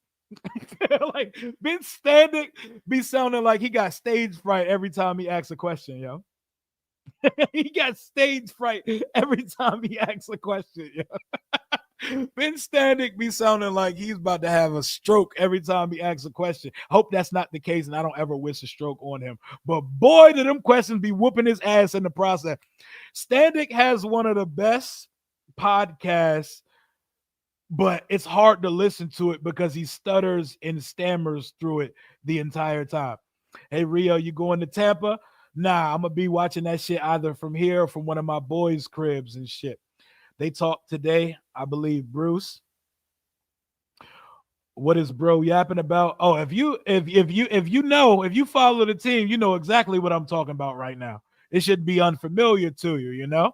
Like Ben Standing be sounding like he got stage fright every time he asks a question, yo. He got stage fright every time he asks a question, yo. Ben Standing be sounding like he's about to have a stroke every time he asks a question. Hope that's not the case, and I don't ever wish a stroke on him. But boy, do them questions be whooping his ass in the process. Standing has one of the best podcasts, but it's hard to listen to it because he stutters and stammers through it the entire time. Hey, Rio, you going to Tampa? Nah, I'm going to be watching that shit either from here or from one of my boys' cribs and shit. They talked today, I believe, Bruce. What is bro yapping about? Oh, if you follow the team, you know exactly what I'm talking about right now. It should be unfamiliar to you, you know?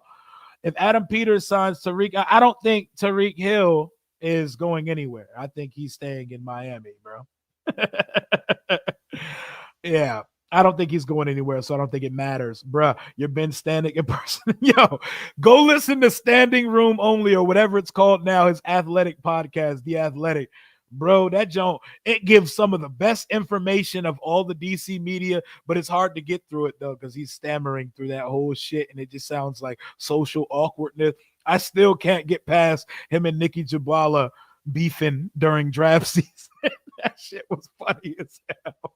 If Adam Peters signs Tariq, I don't think Tariq Hill is going anywhere. I think he's staying in Miami, bro. Yeah. I don't think he's going anywhere, so I don't think it matters. Bruh, you've been standing in person. Yo, go listen to Standing Room Only or whatever it's called now, his athletic podcast, The Athletic. Bro, that joint, it gives some of the best information of all the DC media, but it's hard to get through it, though, because he's stammering through that whole shit, and it just sounds like social awkwardness. I still can't get past him and Nikki Jabala beefing during draft season. That shit was funny as hell.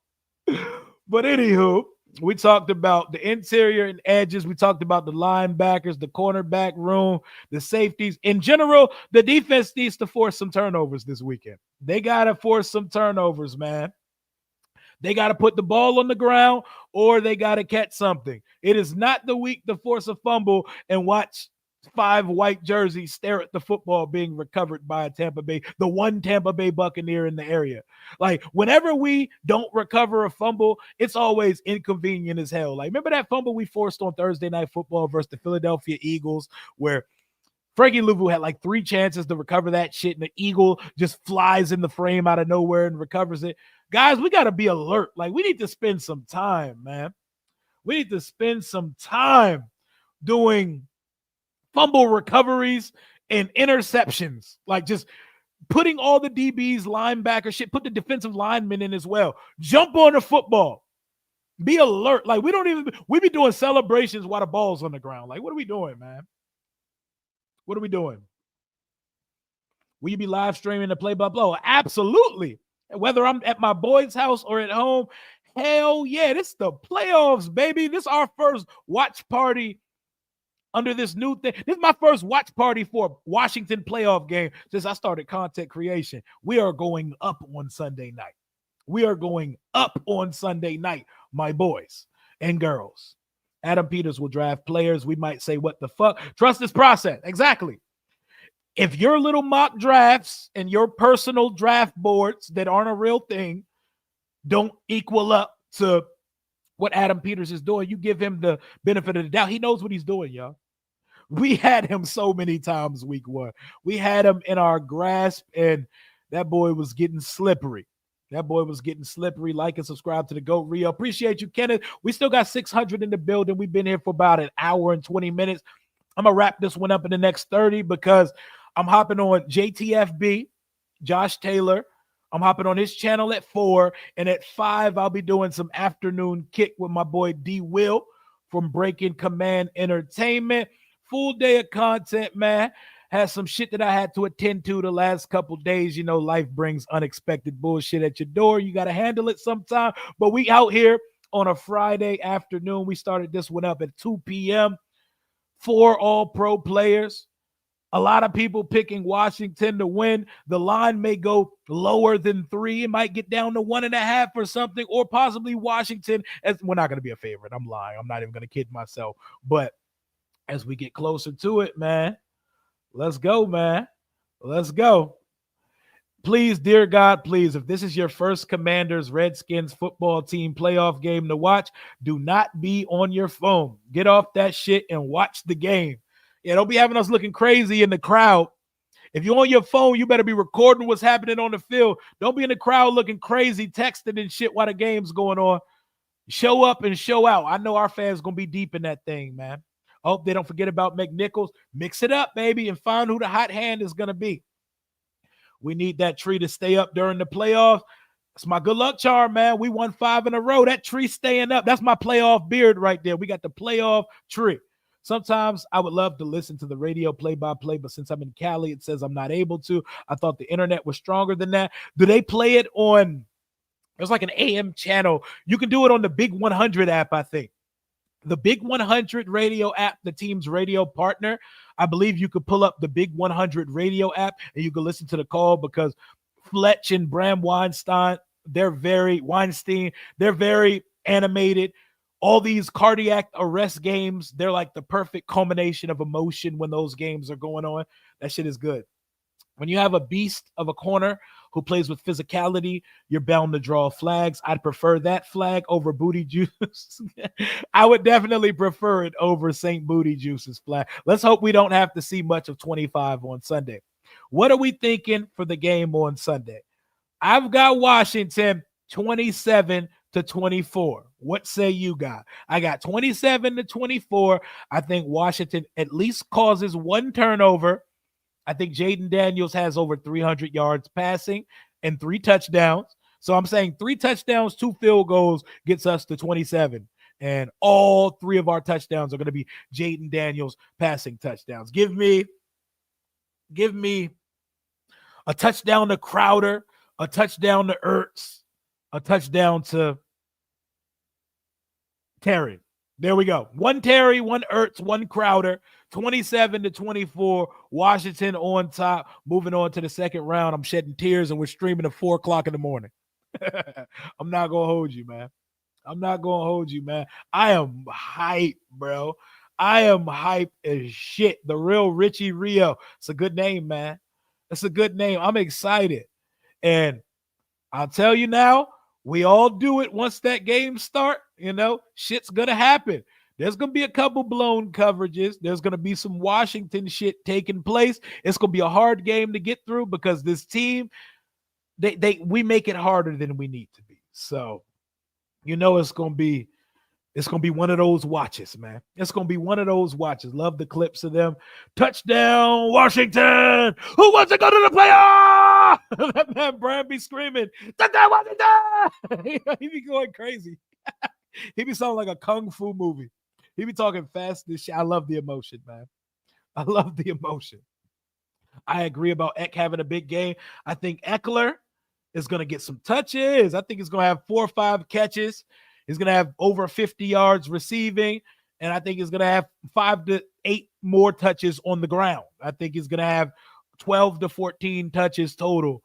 But anywho, we talked about the interior and edges. We talked about the linebackers, the cornerback room, the safeties. In general, the defense needs to force some turnovers this weekend. They got to force some turnovers, man. They got to put the ball on the ground or they got to catch something. It is not the week to force a fumble and watch 5 white jerseys stare at the football being recovered by the one Tampa Bay Buccaneer in the area. Like, whenever we don't recover a fumble, it's always inconvenient as hell. Like, remember that fumble we forced on Thursday Night Football versus the Philadelphia Eagles, where Frankie Louvu had like 3 chances to recover that shit, and the Eagle just flies in the frame out of nowhere and recovers it. Guys, we got to be alert. Like, we need to spend some time, man. We need to spend some time doing fumble recoveries and interceptions. Like, just putting all the DBs, linebacker shit, put the defensive linemen in as well. Jump on the football. Be alert. Like, we be doing celebrations while the ball's on the ground. Like, what are we doing, man? What are we doing? Will you be live streaming the play by play? Absolutely. Whether I'm at my boy's house or at home, hell yeah, this is the playoffs, baby. This is our first watch party under this new thing. This is my first watch party for a Washington playoff game since I started content creation. We are going up on Sunday night. We are going up on Sunday night, my boys and girls. Adam Peters will draft players. We might say, what the fuck? Trust this process. Exactly. If your little mock drafts and your personal draft boards that aren't a real thing don't equal up to what Adam Peters is doing, you give him the benefit of the doubt. He knows what he's doing, y'all. We had him so many times week one. We had him in our grasp, and that boy was getting slippery. That boy was getting slippery. Like and subscribe to the GOAT Rio. Appreciate you, Kenneth. We still got 600 in the building. We've been here for about an hour and 20 minutes. I'm going to wrap this one up in the next 30 because I'm hopping on JTFB, Josh Taylor. I'm hopping on his channel at 4. And at 5, I'll be doing some afternoon kick with my boy D. Will from Breaking Command Entertainment. Full day of content, man. Had some shit that I had to attend to the last couple days. You know, life brings unexpected bullshit at your door. You got to handle it sometime. But we out here on a Friday afternoon. We started this one up at 2 p.m. 4 all-pro players. A lot of people picking Washington to win. The line may go lower than 3. It might get down to 1.5 or something, or possibly Washington. We're not going to be a favorite. I'm lying. I'm not even going to kid myself. But as we get closer to it, man, let's go, man. Let's go. Please, dear God, please, if this is your first Commanders Redskins football team playoff game to watch, do not be on your phone. Get off that shit and watch the game. Yeah, don't be having us looking crazy in the crowd. If you're on your phone, you better be recording what's happening on the field. Don't be in the crowd looking crazy, texting and shit while the game's going on. Show up and show out. I know our fans going to be deep in that thing, man. I hope they don't forget about McNichols. Mix it up, baby, and find who the hot hand is going to be. We need that tree to stay up during the playoffs. It's my good luck charm, man. We won 5 in a row. That tree staying up. That's my playoff beard right there. We got the playoff tree. Sometimes I would love to listen to the radio play-by-play, but since I'm in Cali, it says I'm not able to. I thought the internet was stronger than that. Do they play it on – there's like an AM channel. You can do it on the Big 100 app, I think. The Big 100 radio app, the team's radio partner, I believe you could pull up the Big 100 radio app and you can listen to the call because Fletch and Bram Weinstein, they're very animated. All these cardiac arrest games, they're like the perfect culmination of emotion when those games are going on. That shit is good. When you have a beast of a corner who plays with physicality, you're bound to draw flags. I'd prefer that flag over Booty Juice. I would definitely prefer it over St. Booty Juice's flag. Let's hope we don't have to see much of 25 on Sunday. What are we thinking for the game on Sunday? I've got Washington 27-24. What say you got? I got 27-24. I think Washington at least causes one turnover. I think Jaden Daniels has over 300 yards passing and 3 touchdowns. So I'm saying 3 touchdowns, 2 field goals gets us to 27. And all 3 of our touchdowns are going to be Jaden Daniels passing touchdowns. Give me a touchdown to Crowder, a touchdown to Ertz, a touchdown to Terry. There we go. 1 Terry, 1 Ertz, 1 Crowder, 27-24. Washington on top. Moving on to the second round. I'm shedding tears and we're streaming at 4 o'clock in the morning. I'm not going to hold you, man. I am hype, bro. I am hype as shit. The real Richie Rio. It's a good name, man. It's a good name. I'm excited. And I'll tell you now, we all do it once that game start. You know, shit's going to happen. There's going to be a couple blown coverages. There's going to be some Washington shit taking place. It's going to be a hard game to get through because this team, we make it harder than we need to be. So, you know, it's going to be one of those watches, man. It's going to be one of those watches. Love the clips of them. Touchdown, Washington. Who wants to go to the playoffs? That Brian be screaming, he be going crazy. He be sounding like a kung fu movie. He be talking fast as shit. I love the emotion, man. I love the emotion. I agree about Eck having a big game. I think Eckler is going to get some touches. I think he's going to have 4 or 5 catches. He's going to have over 50 yards receiving. And I think he's going to have 5 to 8 more touches on the ground. I think he's going to have 12 to 14 touches total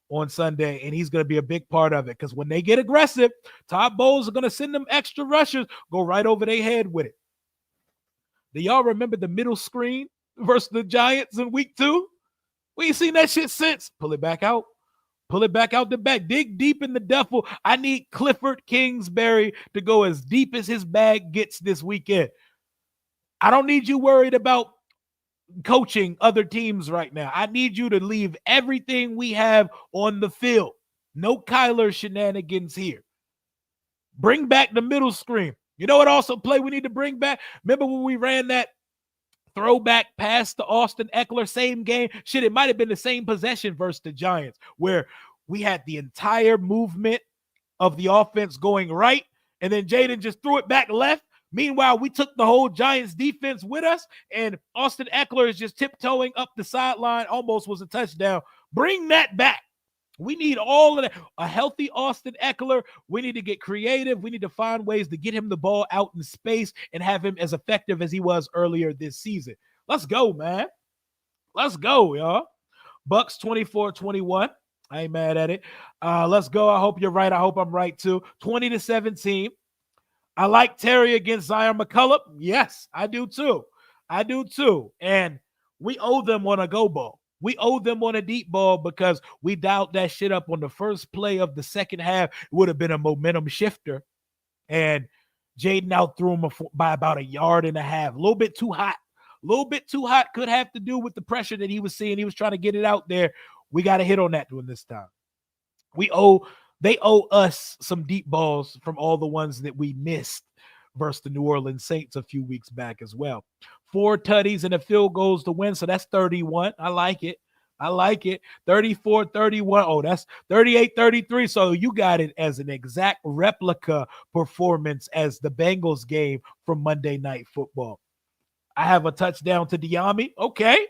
on Sunday, and he's going to be a big part of it because when they get aggressive, Todd Bowles are going to send them extra rushers, go right over their head with it. Do y'all remember the middle screen versus the Giants in week 2? We ain't seen that shit since. Pull it back out. Pull it back out the back. Dig deep in the duffel. I need Clifford Kingsbury to go as deep as his bag gets this weekend. I don't need you worried about coaching other teams right now. I need you to leave everything we have on the field. No Kyler shenanigans here. Bring back the middle screen. You know what also play we need to bring back? Remember when we ran that throwback pass to Austin Eckler, same game? Shit, it might have been the same possession versus the Giants where we had the entire movement of the offense going right, and then Jaden just threw it back left. Meanwhile, we took the whole Giants defense with us, and Austin Eckler is just tiptoeing up the sideline, almost was a touchdown. Bring that back. We need all of that. A healthy Austin Eckler. We need to get creative. We need to find ways to get him the ball out in space and have him as effective as he was earlier this season. Let's go, man. Let's go, y'all. Bucks 24-21. I ain't mad at it. Let's go. I hope you're right. I hope I'm right, too. 20-17. I like Terry against Zion McCullough. Yes, I do, too. I do, too. And we owe them on a go ball. We owe them on a deep ball because we dialed that shit up on the first play of the second half. It would have been a momentum shifter. And Jaden outthrew him by about 1.5 yards. A little bit too hot. A little bit too hot. Could have to do with the pressure that he was seeing. He was trying to get it out there. We got to hit on that one this time. They owe us some deep balls from all the ones that we missed versus the New Orleans Saints a few weeks back as well. 4 tutties and a field goals to win, so that's 31. I like it. 34-31. Oh, that's 38-33. So you got it as an exact replica performance as the Bengals game from Monday Night Football. I have a touchdown to Diami. Okay.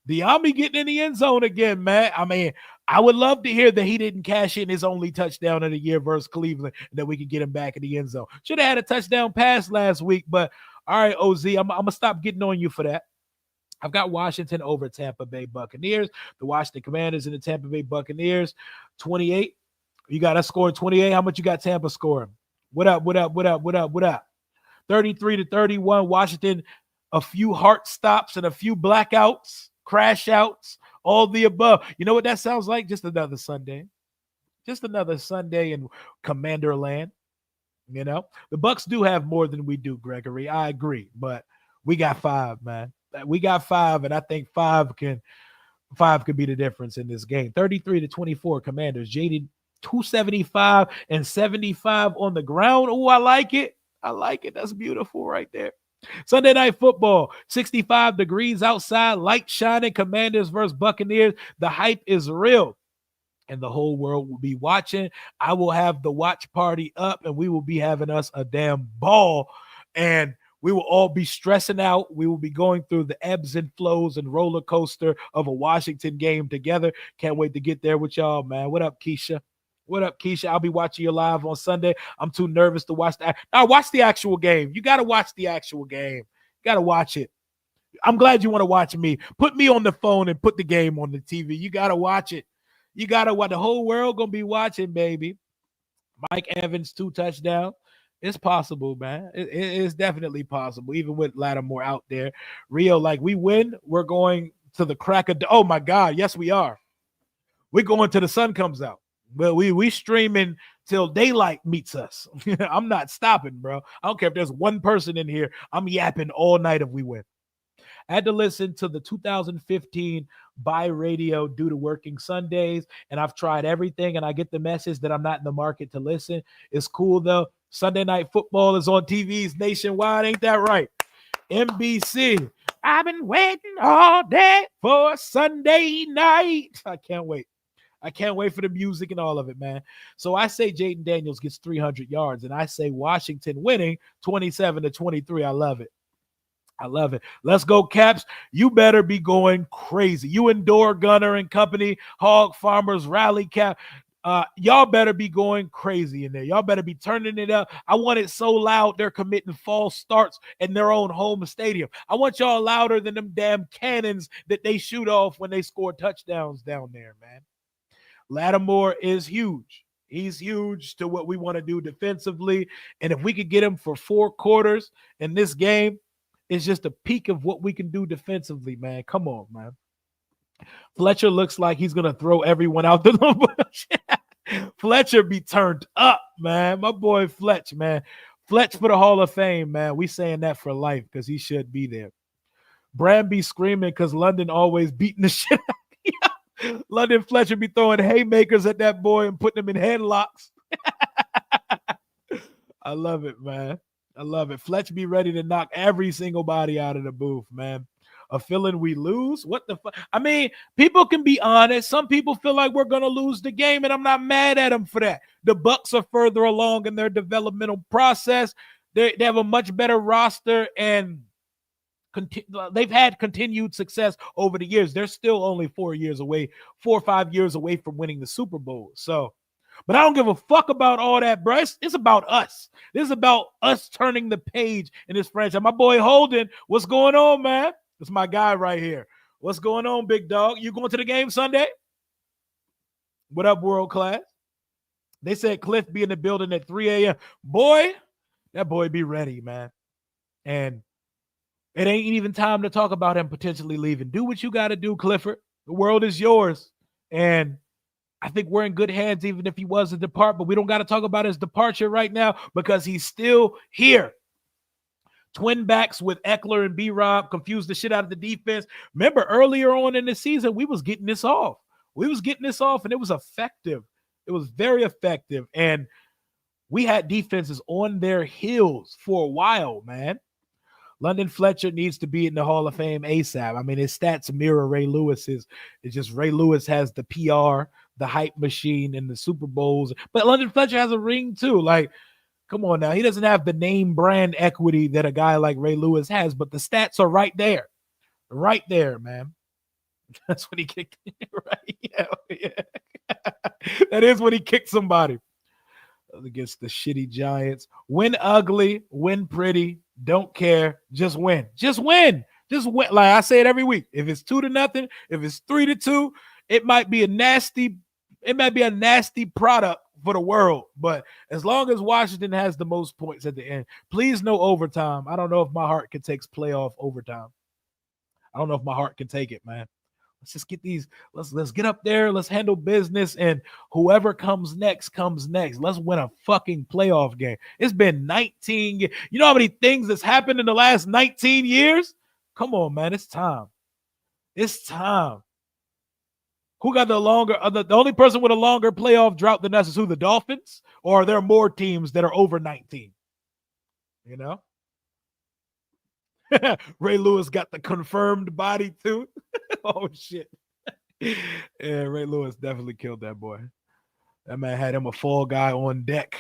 Diami getting in the end zone again, man. I mean, I would love to hear that he didn't cash in his only touchdown of the year versus Cleveland, and that we could get him back in the end zone. Should have had a touchdown pass last week, but all right, OZ, I'm going to stop getting on you for that. I've got Washington over Tampa Bay Buccaneers. The Washington Commanders and the Tampa Bay Buccaneers, 28. You got us scoring 28. How much you got Tampa scoring? What up? 33-31. Washington, a few heart stops and a few blackouts, crash outs, all the above. You know what that sounds like? Just another Sunday. Just another Sunday in Commander Land. You know, the Bucks do have more than we do, Gregory. I agree, but we got 5, man. We got 5, and I think 5 could be the difference in this game. 33-24, Commanders. Jaden 275 and 75 on the ground. Oh, I like it. That's beautiful right there. Sunday Night Football, 65 degrees outside, light shining, Commanders versus Buccaneers. The hype is real, and the whole world will be watching. I will have the watch party up, and we will be having us a damn ball, and we will all be stressing out. We will be going through the ebbs and flows and roller coaster of a Washington game together. Can't wait to get there with y'all, man. What up, Keisha? I'll be watching you live on Sunday. I'm too nervous to watch that. Now, watch the actual game. You got to watch the actual game. You got to watch it. I'm glad you want to watch me. Put me on the phone and put the game on the TV. You got to watch it. You got to watch. The whole world going to be watching, baby. Mike Evans, 2 touchdowns. It's possible, man. It's definitely possible, even with Lattimore out there. Rio, like, we win, we're going to the crack of – oh, my God. Yes, we are. We're going till the sun comes out. But we streaming till daylight meets us. I'm not stopping, bro. I don't care if there's one person in here. I'm yapping all night if we win. I had to listen to the 2015 Buy Radio due to working Sundays, and I've tried everything, and I get the message that I'm not in the market to listen. It's cool, though. Sunday Night Football is on TVs nationwide. Ain't that right? NBC. I've been waiting all day for Sunday night. I can't wait. I can't wait for the music and all of it, man. So I say Jaden Daniels gets 300 yards, and I say Washington winning 27-23. I love it. I love it. Let's go, Caps. You better be going crazy. You Indoor Gunner and Company, Hog Farmers, Rally Cap. Y'all better be going crazy in there. Y'all better be turning it up. I want it so loud they're committing false starts in their own home stadium. I want y'all louder than them damn cannons that they shoot off when they score touchdowns down there, man. Lattimore is huge. He's huge to what we want to do defensively. And if we could get him for 4 quarters in this game, it's just a peak of what we can do defensively, man. Come on, man. Fletcher looks like he's going to throw everyone out the bush. Fletcher be turned up, man. My boy Fletch, man. Fletch for the Hall of Fame, man. We saying that for life because he should be there. Brand be screaming because London always beating the shit out. London Fletcher be throwing haymakers at that boy and putting him in headlocks. I love it, man. I love it. Fletch be ready to knock every single body out of the booth, man. A feeling we lose? What the fuck? I mean, people can be honest. Some people feel like we're going to lose the game, and I'm not mad at them for that. The Bucs are further along in their developmental process. They have a much better roster, and they've had continued success over the years. They're still only 4 or 5 years away from winning the Super Bowl. So, but I don't give a fuck about all that, bro. It's about us. This is about us turning the page in this franchise. My boy Holden, what's going on, man? That's my guy right here. What's going on, big dog? You going to the game Sunday? What up, world class? They said Cliff be in the building at 3 a.m. Boy, that boy be ready, man. And it ain't even time to talk about him potentially leaving. Do what you got to do, Clifford. The world is yours. And I think we're in good hands even if he was to depart, but we don't got to talk about his departure right now because he's still here. Twin backs with Eckler and B-Rob confused the shit out of the defense. Remember, earlier on in the season, we was getting this off. And it was effective. It was very effective. And we had defenses on their heels for a while, man. London Fletcher needs to be in the Hall of Fame ASAP. I mean, his stats mirror Ray Lewis's. It's just Ray Lewis has the PR, the hype machine, and the Super Bowls. But London Fletcher has a ring too. Like, come on now. He doesn't have the name brand equity that a guy like Ray Lewis has, but the stats are right there. Right there, man. That's when he kicked. Right? Yeah. That is when he kicked somebody. Against the shitty Giants. Win ugly, win pretty, don't care, just win. Just win. Just win. Like I say it every week. If it's 2-0, if it's 3-2, it might be a nasty product for the world. But as long as Washington has the most points at the end, please no overtime. I don't know if my heart can take playoff overtime. I don't know if my heart can take it, man. Let's just get these. Let's get up there. Let's handle business, and whoever comes next comes next. Let's win a fucking playoff game. It's been 19 years. You know how many things that's happened in the last 19 years? Come on, man. It's time. It's time. Who got the longer? The only person with a longer playoff drought than us is who? The Dolphins? Or are there more teams that are over 19? You know? Ray Lewis got the confirmed body too. Oh shit. Yeah, Ray Lewis definitely killed that boy. That man had him a fall guy on deck.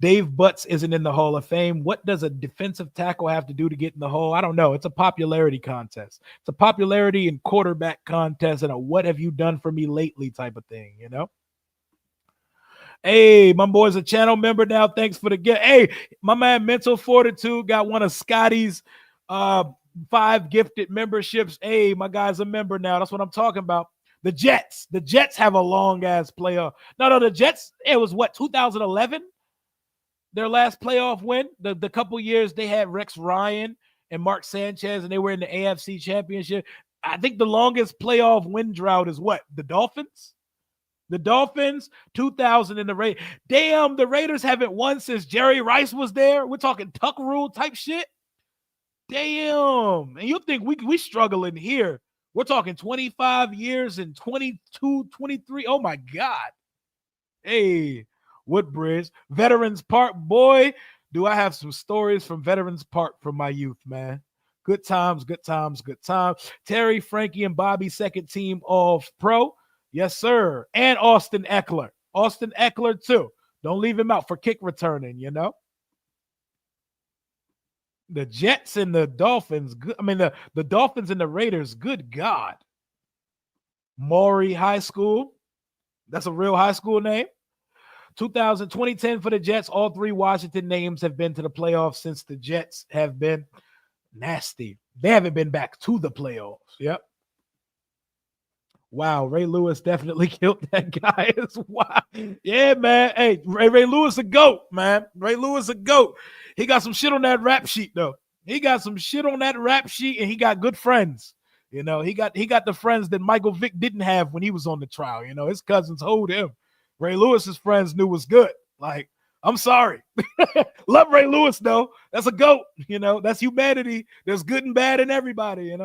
Dave Butts isn't in the Hall of Fame. What does a defensive tackle have to do to get in the Hall? I don't know. It's a popularity contest. It's a popularity and quarterback contest and a what have you done for me lately type of thing, you know? Hey, my boy's a channel member now. Thanks for the gift. Hey, my man Mental Fortitude got one of Scotty's 5 gifted memberships. Hey, my guy's a member now. That's what I'm talking about. The Jets have a long ass playoff. No, the Jets, it was what, 2011? Their last playoff win. The couple years they had Rex Ryan and Mark Sanchez, and they were in the AFC Championship. I think the longest playoff win drought is what? The Dolphins? The Dolphins, 2000 in the Raiders. Damn, the Raiders haven't won since Jerry Rice was there. We're talking Tuck rule type shit. Damn. And you think we struggling here. We're talking 25 years and 22, 23. Oh, my God. Hey, Woodbridge. Veterans Park. Boy, do I have some stories from Veterans Park from my youth, man. Good times, good times, good times. Terry, Frankie, and Bobby, second team All-Pro. Yes, sir. And Austin Eckler. Austin Eckler, too. Don't leave him out for kick returning. The Jets and the Dolphins. The Dolphins and the Raiders. Good God. Maury High School. That's a real high school name. 2010 for the Jets. All three Washington names have been to the playoffs since the Jets have been nasty. They haven't been back to the playoffs. Yep. Wow, Ray Lewis definitely killed that guy as well. Yeah, man. Hey, Ray Lewis a goat, man. Ray Lewis a goat. He got some shit on that rap sheet, though. He got some shit on that rap sheet, and he got good friends. He got the friends that Michael Vick didn't have when he was on the trial. His cousins hold him. Ray Lewis's friends knew was good. Like, I'm sorry. Love Ray Lewis, though. That's a goat. That's humanity. There's good and bad in everybody,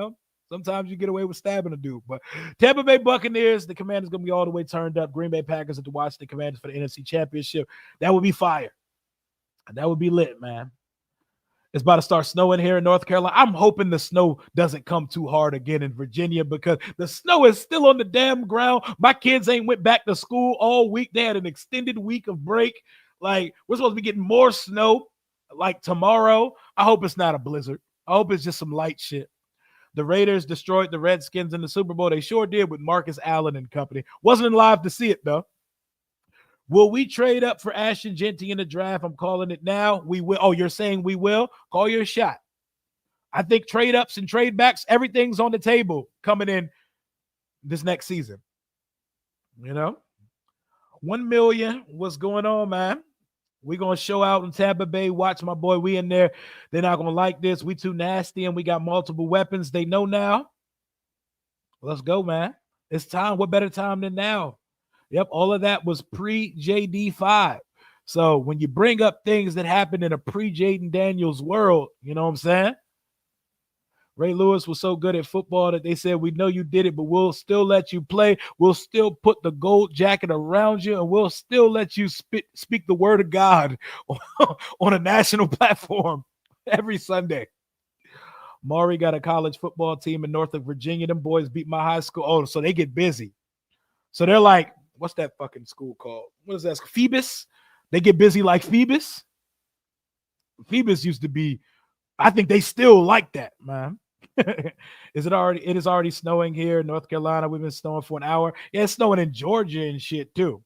Sometimes you get away with stabbing a dude. But Tampa Bay Buccaneers, the Commanders going to be all the way turned up. Green Bay Packers at the Washington Commanders for the NFC Championship. That would be fire. That would be lit, man. It's about to start snowing here in North Carolina. I'm hoping the snow doesn't come too hard again in Virginia because the snow is still on the damn ground. My kids ain't went back to school all week. They had an extended week of break. Like, we're supposed to be getting more snow like tomorrow. I hope it's not a blizzard. I hope it's just some light shit. The Raiders destroyed the Redskins in the Super Bowl. They sure did with Marcus Allen and company. Wasn't alive to see it, though. Will we trade up for Ashton Genty in the draft? I'm calling it now. We will. Oh, you're saying we will? Call your shot. I think trade ups and trade backs, everything's on the table coming in this next season. 1 million. What's going on, man? We're going to show out in Tampa Bay. Watch my boy. We in there. They're not going to like this. We too nasty and we got multiple weapons. They know now. Let's go, man. It's time. What better time than now? Yep, all of that was pre-JD5. So when you bring up things that happened in a pre-Jaden Daniels world, you know what I'm saying? Ray Lewis was so good at football that they said, we know you did it, but we'll still let you play. We'll still put the gold jacket around you, and we'll still let you speak the word of God on a national platform every Sunday. Maury got a college football team in Norfolk, Virginia. Them boys beat my high school. Oh, so they get busy. So they're like, what's that fucking school called? What is that? Phoebus? They get busy like Phoebus? Phoebus used to be, I think they still like that, man. It is already snowing here in North Carolina. We've been snowing for an hour. Yeah, it's snowing in Georgia and shit too.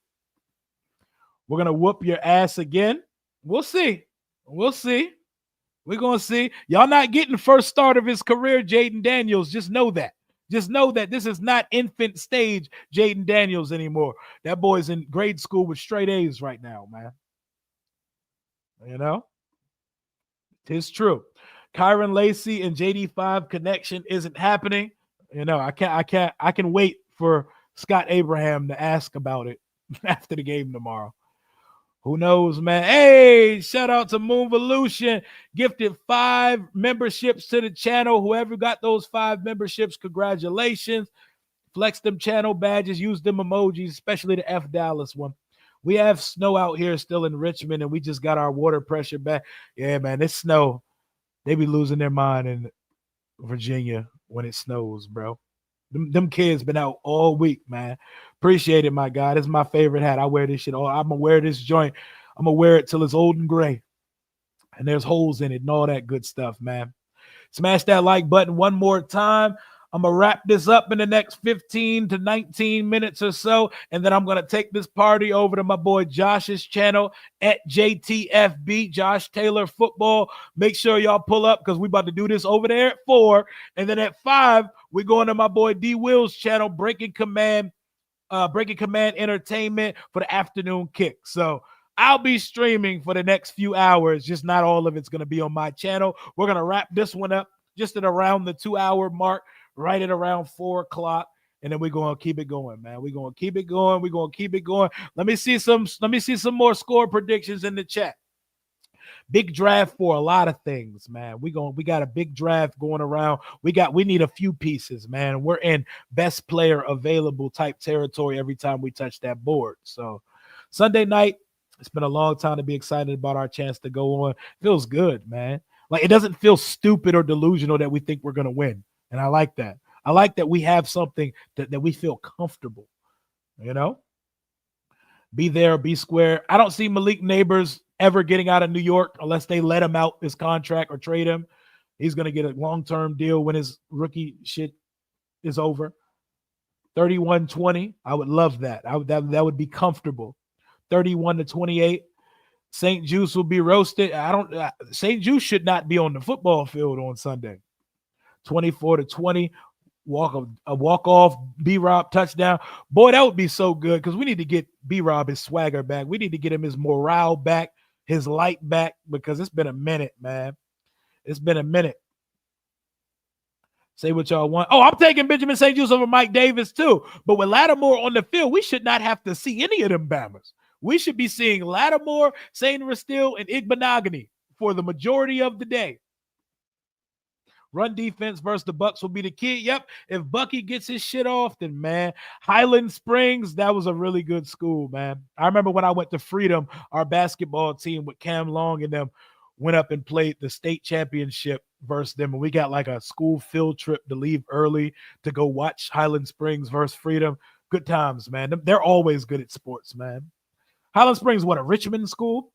We're gonna whoop your ass again. We'll see. We're gonna see. Y'all not getting first start of his career, Jaden Daniels. Just know that. Just know that this is not infant stage Jaden Daniels anymore. That boy's in grade school with straight A's right now, man. It's true. Kyron Lacey and JD5 connection isn't happening. I can wait for Scott Abraham to ask about it after the game tomorrow. Who knows, man? Hey, shout out to Moonvolution. Gifted 5 memberships to the channel. Whoever got those 5 memberships, congratulations. Flex them channel badges. Use them emojis, especially the F Dallas one. We have snow out here still in Richmond, and we just got our water pressure back. Yeah, man, this snow, they be losing their mind in Virginia when it snows, bro. Them kids been out all week, man. Appreciate it, my guy. This is my favorite hat. I wear this shit. I'm going to wear this joint. I'm going to wear it till it's old and gray. And there's holes in it and all that good stuff, man. Smash that like button one more time. I'm going to wrap this up in the next 15 to 19 minutes or so, and then I'm going to take this party over to my boy Josh's channel at JTFB, Josh Taylor Football. Make sure y'all pull up because we about to do this over there at 4, and then at 5, we're going to my boy D Will's channel, Breaking Command Entertainment for the afternoon kick. So I'll be streaming for the next few hours, just not all of it's going to be on my channel. We're going to wrap this one up just at around the 2-hour mark, right at around 4 o'clock. And then we're going to keep it going, man. We're going to keep it going. We're going to keep it going. Let me see some more score predictions in the chat. Big draft for a lot of things, man. We got a big draft going around. We need a few pieces, man. We're in best player available type territory every time we touch that board. So Sunday night, it's been a long time to be excited about our chance to go on. Feels good, man. Like, it doesn't feel stupid or delusional that we think we're going to win. And I like that. I like that we have something that we feel comfortable. You know, be there, be square. I don't see Malik Neighbors ever getting out of New York unless they let him out his contract or trade him. He's going to get a long-term deal when his rookie shit is over. 31-20. I would love that. That would be comfortable. 31-28. St. Juice will be roasted. St. Juice should not be on the football field on Sunday. 24-20. A walk-off B-Rob touchdown. Boy, that would be so good because we need to get B-Rob his swagger back. We need to get him his morale back, his light back, because it's been a minute, man. It's been a minute. Say what y'all want. Oh, I'm taking Benjamin St. Juice over Mike Davis too. But with Lattimore on the field, we should not have to see any of them Bammers. We should be seeing Lattimore, St. Restill, and Igbenogany for the majority of the day. Run defense versus the Bucs will be the key. Yep. If Bucky gets his shit off, then, man, Highland Springs, that was a really good school, man. I remember when I went to Freedom, our basketball team with Cam Long and them went up and played the state championship versus them. And we got like a school field trip to leave early to go watch Highland Springs versus Freedom. Good times, man. They're always good at sports, man. Highland Springs, what, a Richmond school?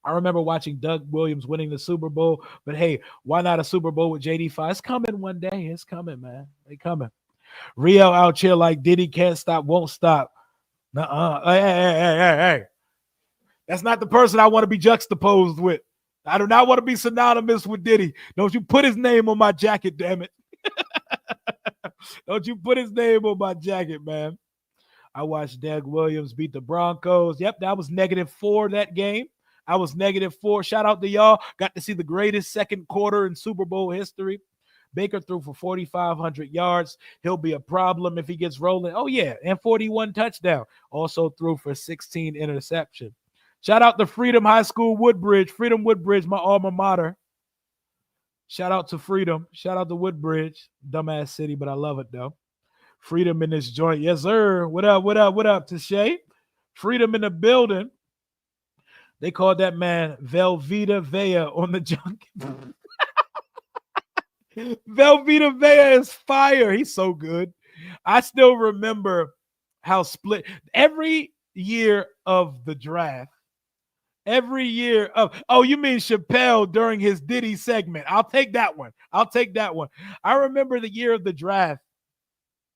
I remember watching Doug Williams winning the Super Bowl, but hey, why not a Super Bowl with JD5? It's coming one day. It's coming, man. They coming. Rio out here like Diddy can't stop, won't stop. Hey. That's not the person I want to be juxtaposed with. I do not want to be synonymous with Diddy. Don't you put his name on my jacket, damn it. Don't you put his name on my jacket, man. I watched Doug Williams beat the Broncos. Yep, that was -4 that game. I was -4. Shout out to y'all. Got to see the greatest second quarter in Super Bowl history. Baker threw for 4,500 yards. He'll be a problem if he gets rolling. Oh, yeah, and 41 touchdown. Also threw for 16 interception. Shout out to Freedom High School Woodbridge. Freedom Woodbridge, my alma mater. Shout out to Freedom. Shout out to Woodbridge. Dumbass city, but I love it, though. Freedom in this joint. Yes, sir. What up, Tashay? Freedom in the building. They called that man Velveeta Vea on the junk. Velveeta Vea is fire. He's so good. I still remember how split every year of the draft. Every year of, oh, you mean Chappelle during his Diddy segment. I'll take that one. I remember the year of the draft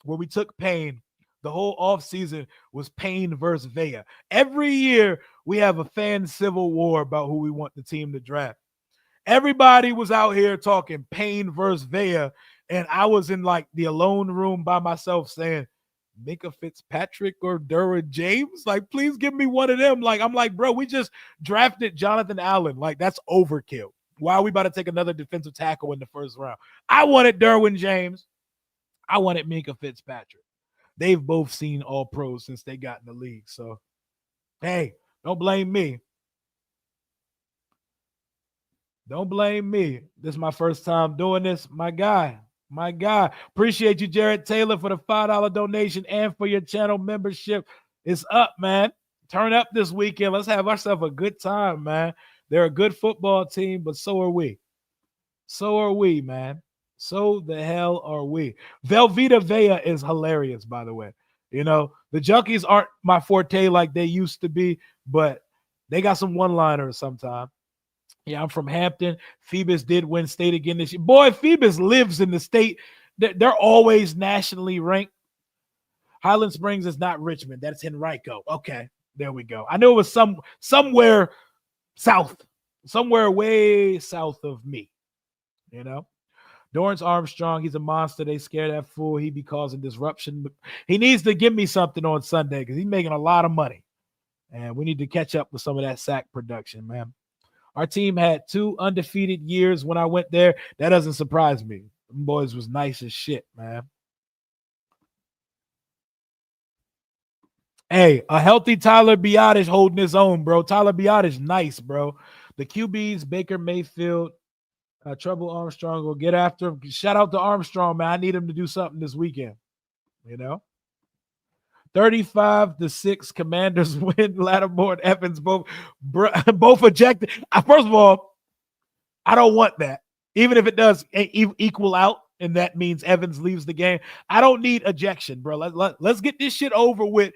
where we took Payne. The whole offseason was Payne versus Vea. Every year we have a fan civil war about who we want the team to draft. Everybody was out here talking Payne versus Vea, and I was in like the alone room by myself saying, Minka Fitzpatrick or Derwin James? Like, please give me one of them. Like, I'm like, bro, we just drafted Jonathan Allen. Like, that's overkill. Why are we about to take another defensive tackle in the first round? I wanted Derwin James. I wanted Minka Fitzpatrick. They've both seen all pros since they got in the league. So, hey, don't blame me. Don't blame me. This is my first time doing this. My guy. Appreciate you, Jared Taylor, for the $5 donation and for your channel membership. It's up, man. Turn up this weekend. Let's have ourselves a good time, man. They're a good football team, but so are we. Man. So the hell are we? Velveeta Vea is hilarious, by the way. You know, the Junkies aren't my forte like they used to be, but they got some one-liners sometimes. Yeah, I'm from Hampton. Phoebus did win state again this year. Boy, Phoebus lives in the state. They're always nationally ranked. Highland Springs is not Richmond. That's Henrico. Okay, there we go. I know it was somewhere south, somewhere way south of me, you know. Dorrance Armstrong, he's a monster. They scare that fool. He be causing disruption. He needs to give me something on Sunday because he's making a lot of money. And we need to catch up with some of that sack production, man. Our team had 2 undefeated years when I went there. That doesn't surprise me. Them boys was nice as shit, man. Hey, a healthy Tyler Biotish holding his own, bro. Tyler Biotish, nice, bro. The QBs, Baker Mayfield, Trouble Armstrong will get after him. Shout out to Armstrong, man. I need him to do something this weekend. You know? 35-6, Commanders win. Lattimore and Evans both ejected. First of all, I don't want that. Even if it does equal out, and that means Evans leaves the game. I don't need ejection, bro. Let's get this shit over with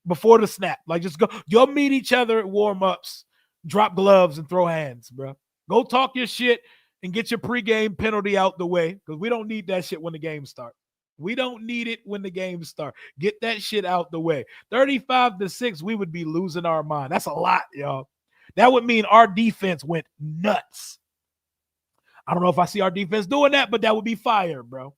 before the snap. Like, just go. You'll meet each other at warm-ups, drop gloves, and throw hands, bro. Go talk your shit and get your pregame penalty out the way, because we don't need that shit when the game starts. We don't need it when the game starts. Get that shit out the way. 35-6, we would be losing our mind. That's a lot, y'all. That would mean our defense went nuts. I don't know if I see our defense doing that, but that would be fire, bro.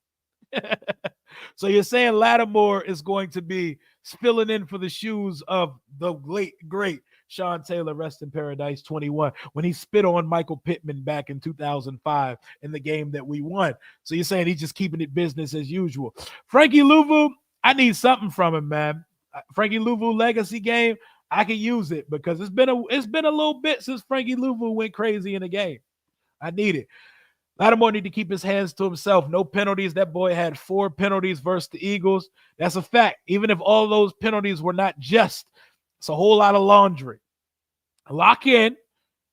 So you're saying Lattimore is going to be spilling in for the shoes of the late, great Sean Taylor, rest in paradise, 21, when he spit on Michael Pittman back in 2005 in the game that we won. So you're saying he's just keeping it business as usual. Frankie Louvu, I need something from him, man. Frankie Louvu legacy game, I can use it, because it's been a little bit since Frankie Louvu went crazy in a game. I need it. Lattimore need to keep his hands to himself. No penalties. That boy had 4 penalties versus the Eagles. That's a fact. Even if all those penalties were not just, it's a whole lot of laundry. Lock in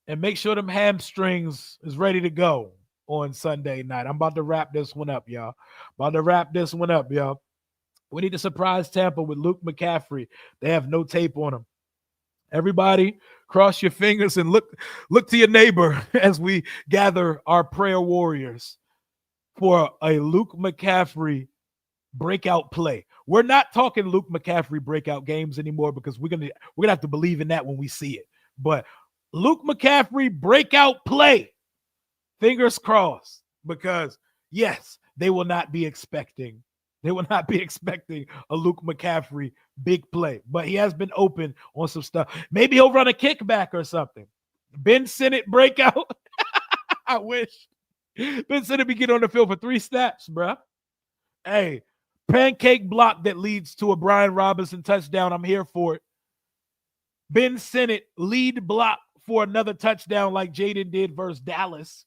and make sure them hamstrings is ready to go on Sunday night. I'm about to wrap this one up, y'all. We need to surprise Tampa with Luke McCaffrey. They have no tape on him. Everybody, cross your fingers and look to your neighbor as we gather our prayer warriors for a Luke McCaffrey breakout play. We're not talking Luke McCaffrey breakout games anymore, because we're gonna have to believe in that when we see it. But Luke McCaffrey breakout play, fingers crossed, because yes, they will not be expecting a Luke McCaffrey big play, but he has been open on some stuff. Maybe he'll run a kickback or something. Ben Sinnott breakout. I wish Ben Sinnott be get on the field for 3 snaps, bro. Hey, pancake block that leads to a Brian Robinson touchdown. I'm here for it. Ben Sinnott lead block for another touchdown like Jaden did versus Dallas.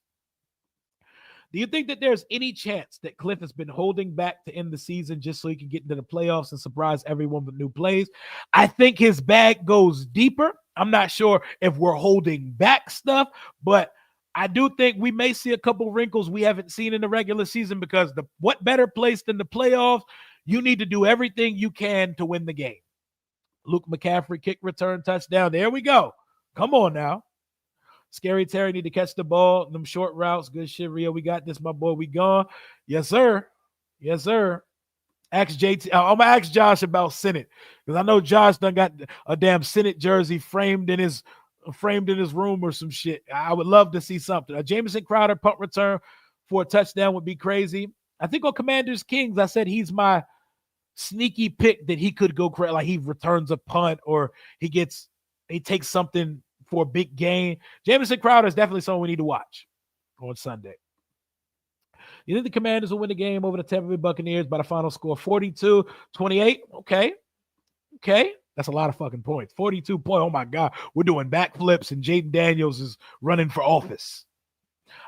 Do you think that there's any chance that Cliff has been holding back to end the season just so he can get into the playoffs and surprise everyone with new plays? I think his bag goes deeper. I'm not sure if we're holding back stuff, but I do think we may see a couple wrinkles we haven't seen in the regular season, because what better place than the playoffs? You need to do everything you can to win the game. Luke McCaffrey kick return touchdown. There we go. Come on now. Scary Terry need to catch the ball. Them short routes. Good shit, Rio. We got this, my boy. We gone. Yes, sir. Yes, sir. Ask JT. I'm gonna ask Josh about Sinnott, because I know Josh done got a damn Sinnott jersey framed in his room or some shit. I would love to see something. A Jamison Crowder punt return for a touchdown would be crazy. I think on Commanders Kings, I said he's my sneaky pick that he could go crazy, like he returns a punt or he takes something for a big gain. Jamison Crowder is definitely someone we need to watch on Sunday. You think the Commanders will win the game over the Tampa Bay Buccaneers by the final score 42-28? Okay. That's a lot of fucking points. 42 points. Oh my God. We're doing backflips and Jaden Daniels is running for office.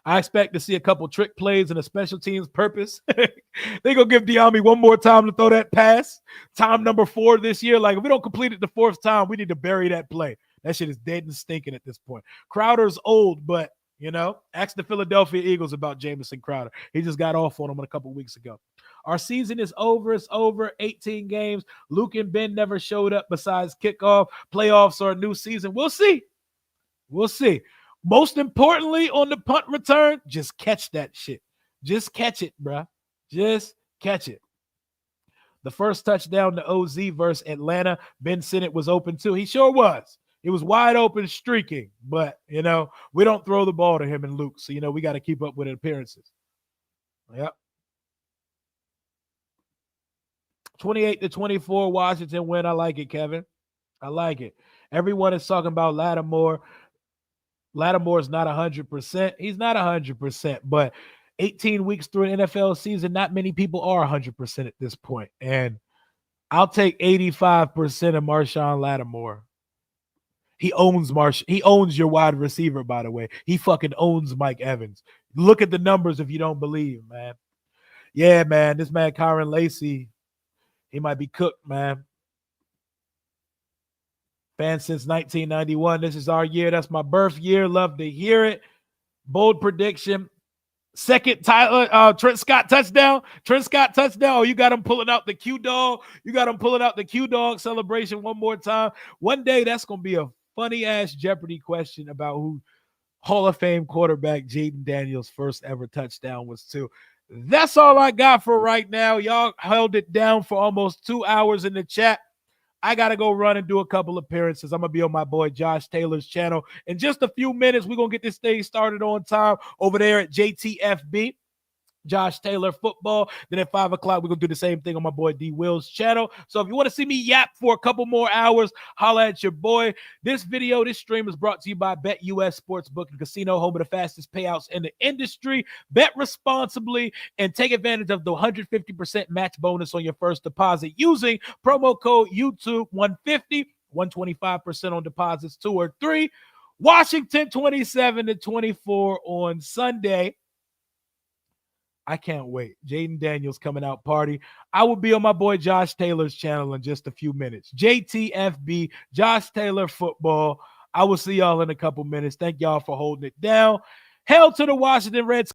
I expect to see a couple trick plays and a special teams purpose. They're going to give Diami one more time to throw that pass. Time number 4 this year. Like, if we don't complete it the 4th time, we need to bury that play. That shit is dead and stinking at this point. Crowder's old, but, ask the Philadelphia Eagles about Jamison Crowder. He just got off on him a couple weeks ago. Our season is over. It's over. 18 games. Luke and Ben never showed up besides kickoff, playoffs, or a new season. We'll see. Most importantly, on the punt return, just catch that shit. Just catch it, bruh. Just catch it. The first touchdown to OZ versus Atlanta, Ben Sinnott was open too. He sure was. He was wide open streaking, but, we don't throw the ball to him and Luke. So, we got to keep up with appearances. Yep. 28-24, Washington win. I like it, Kevin. I like it. Everyone is talking about Lattimore. Lattimore's not 100%. He's not 100%, but 18 weeks through an NFL season, not many people are 100% at this point. And I'll take 85% of Marshawn Lattimore. He owns your wide receiver, by the way. He fucking owns Mike Evans. Look at the numbers if you don't believe, man. Yeah, man, this man, Kyron Lacey, he might be cooked, man. Fans since 1991. This is our year. That's my birth year. Love to hear it. Bold prediction. Second Trent Scott touchdown. Trent Scott touchdown. Oh, you got him pulling out the Q dog. You got him pulling out the Q dog celebration one more time. One day that's gonna be a funny ass Jeopardy question about who Hall of Fame quarterback Jaden Daniels' first ever touchdown was to. That's all I got for right now. Y'all held it down for almost 2 hours in the chat. I got to go run and do a couple appearances. I'm going to be on my boy Josh Taylor's channel. In just a few minutes, we're going to get this thing started on time over there at JTFB. Josh Taylor football. Then at 5 o'clock, we're going to do the same thing on my boy D Will's channel. So if you want to see me yap for a couple more hours, holla at your boy. This stream is brought to you by BetUS Sportsbook and Casino, home of the fastest payouts in the industry. Bet responsibly and take advantage of the 150% match bonus on your first deposit using promo code YouTube150, 125% on deposits 2 or 3. Washington 27-24 on Sunday. I can't wait. Jaden Daniels coming out party. I will be on my boy Josh Taylor's channel in just a few minutes. JTFB, Josh Taylor football. I will see y'all in a couple minutes. Thank y'all for holding it down. Hail to the Washington Redskins.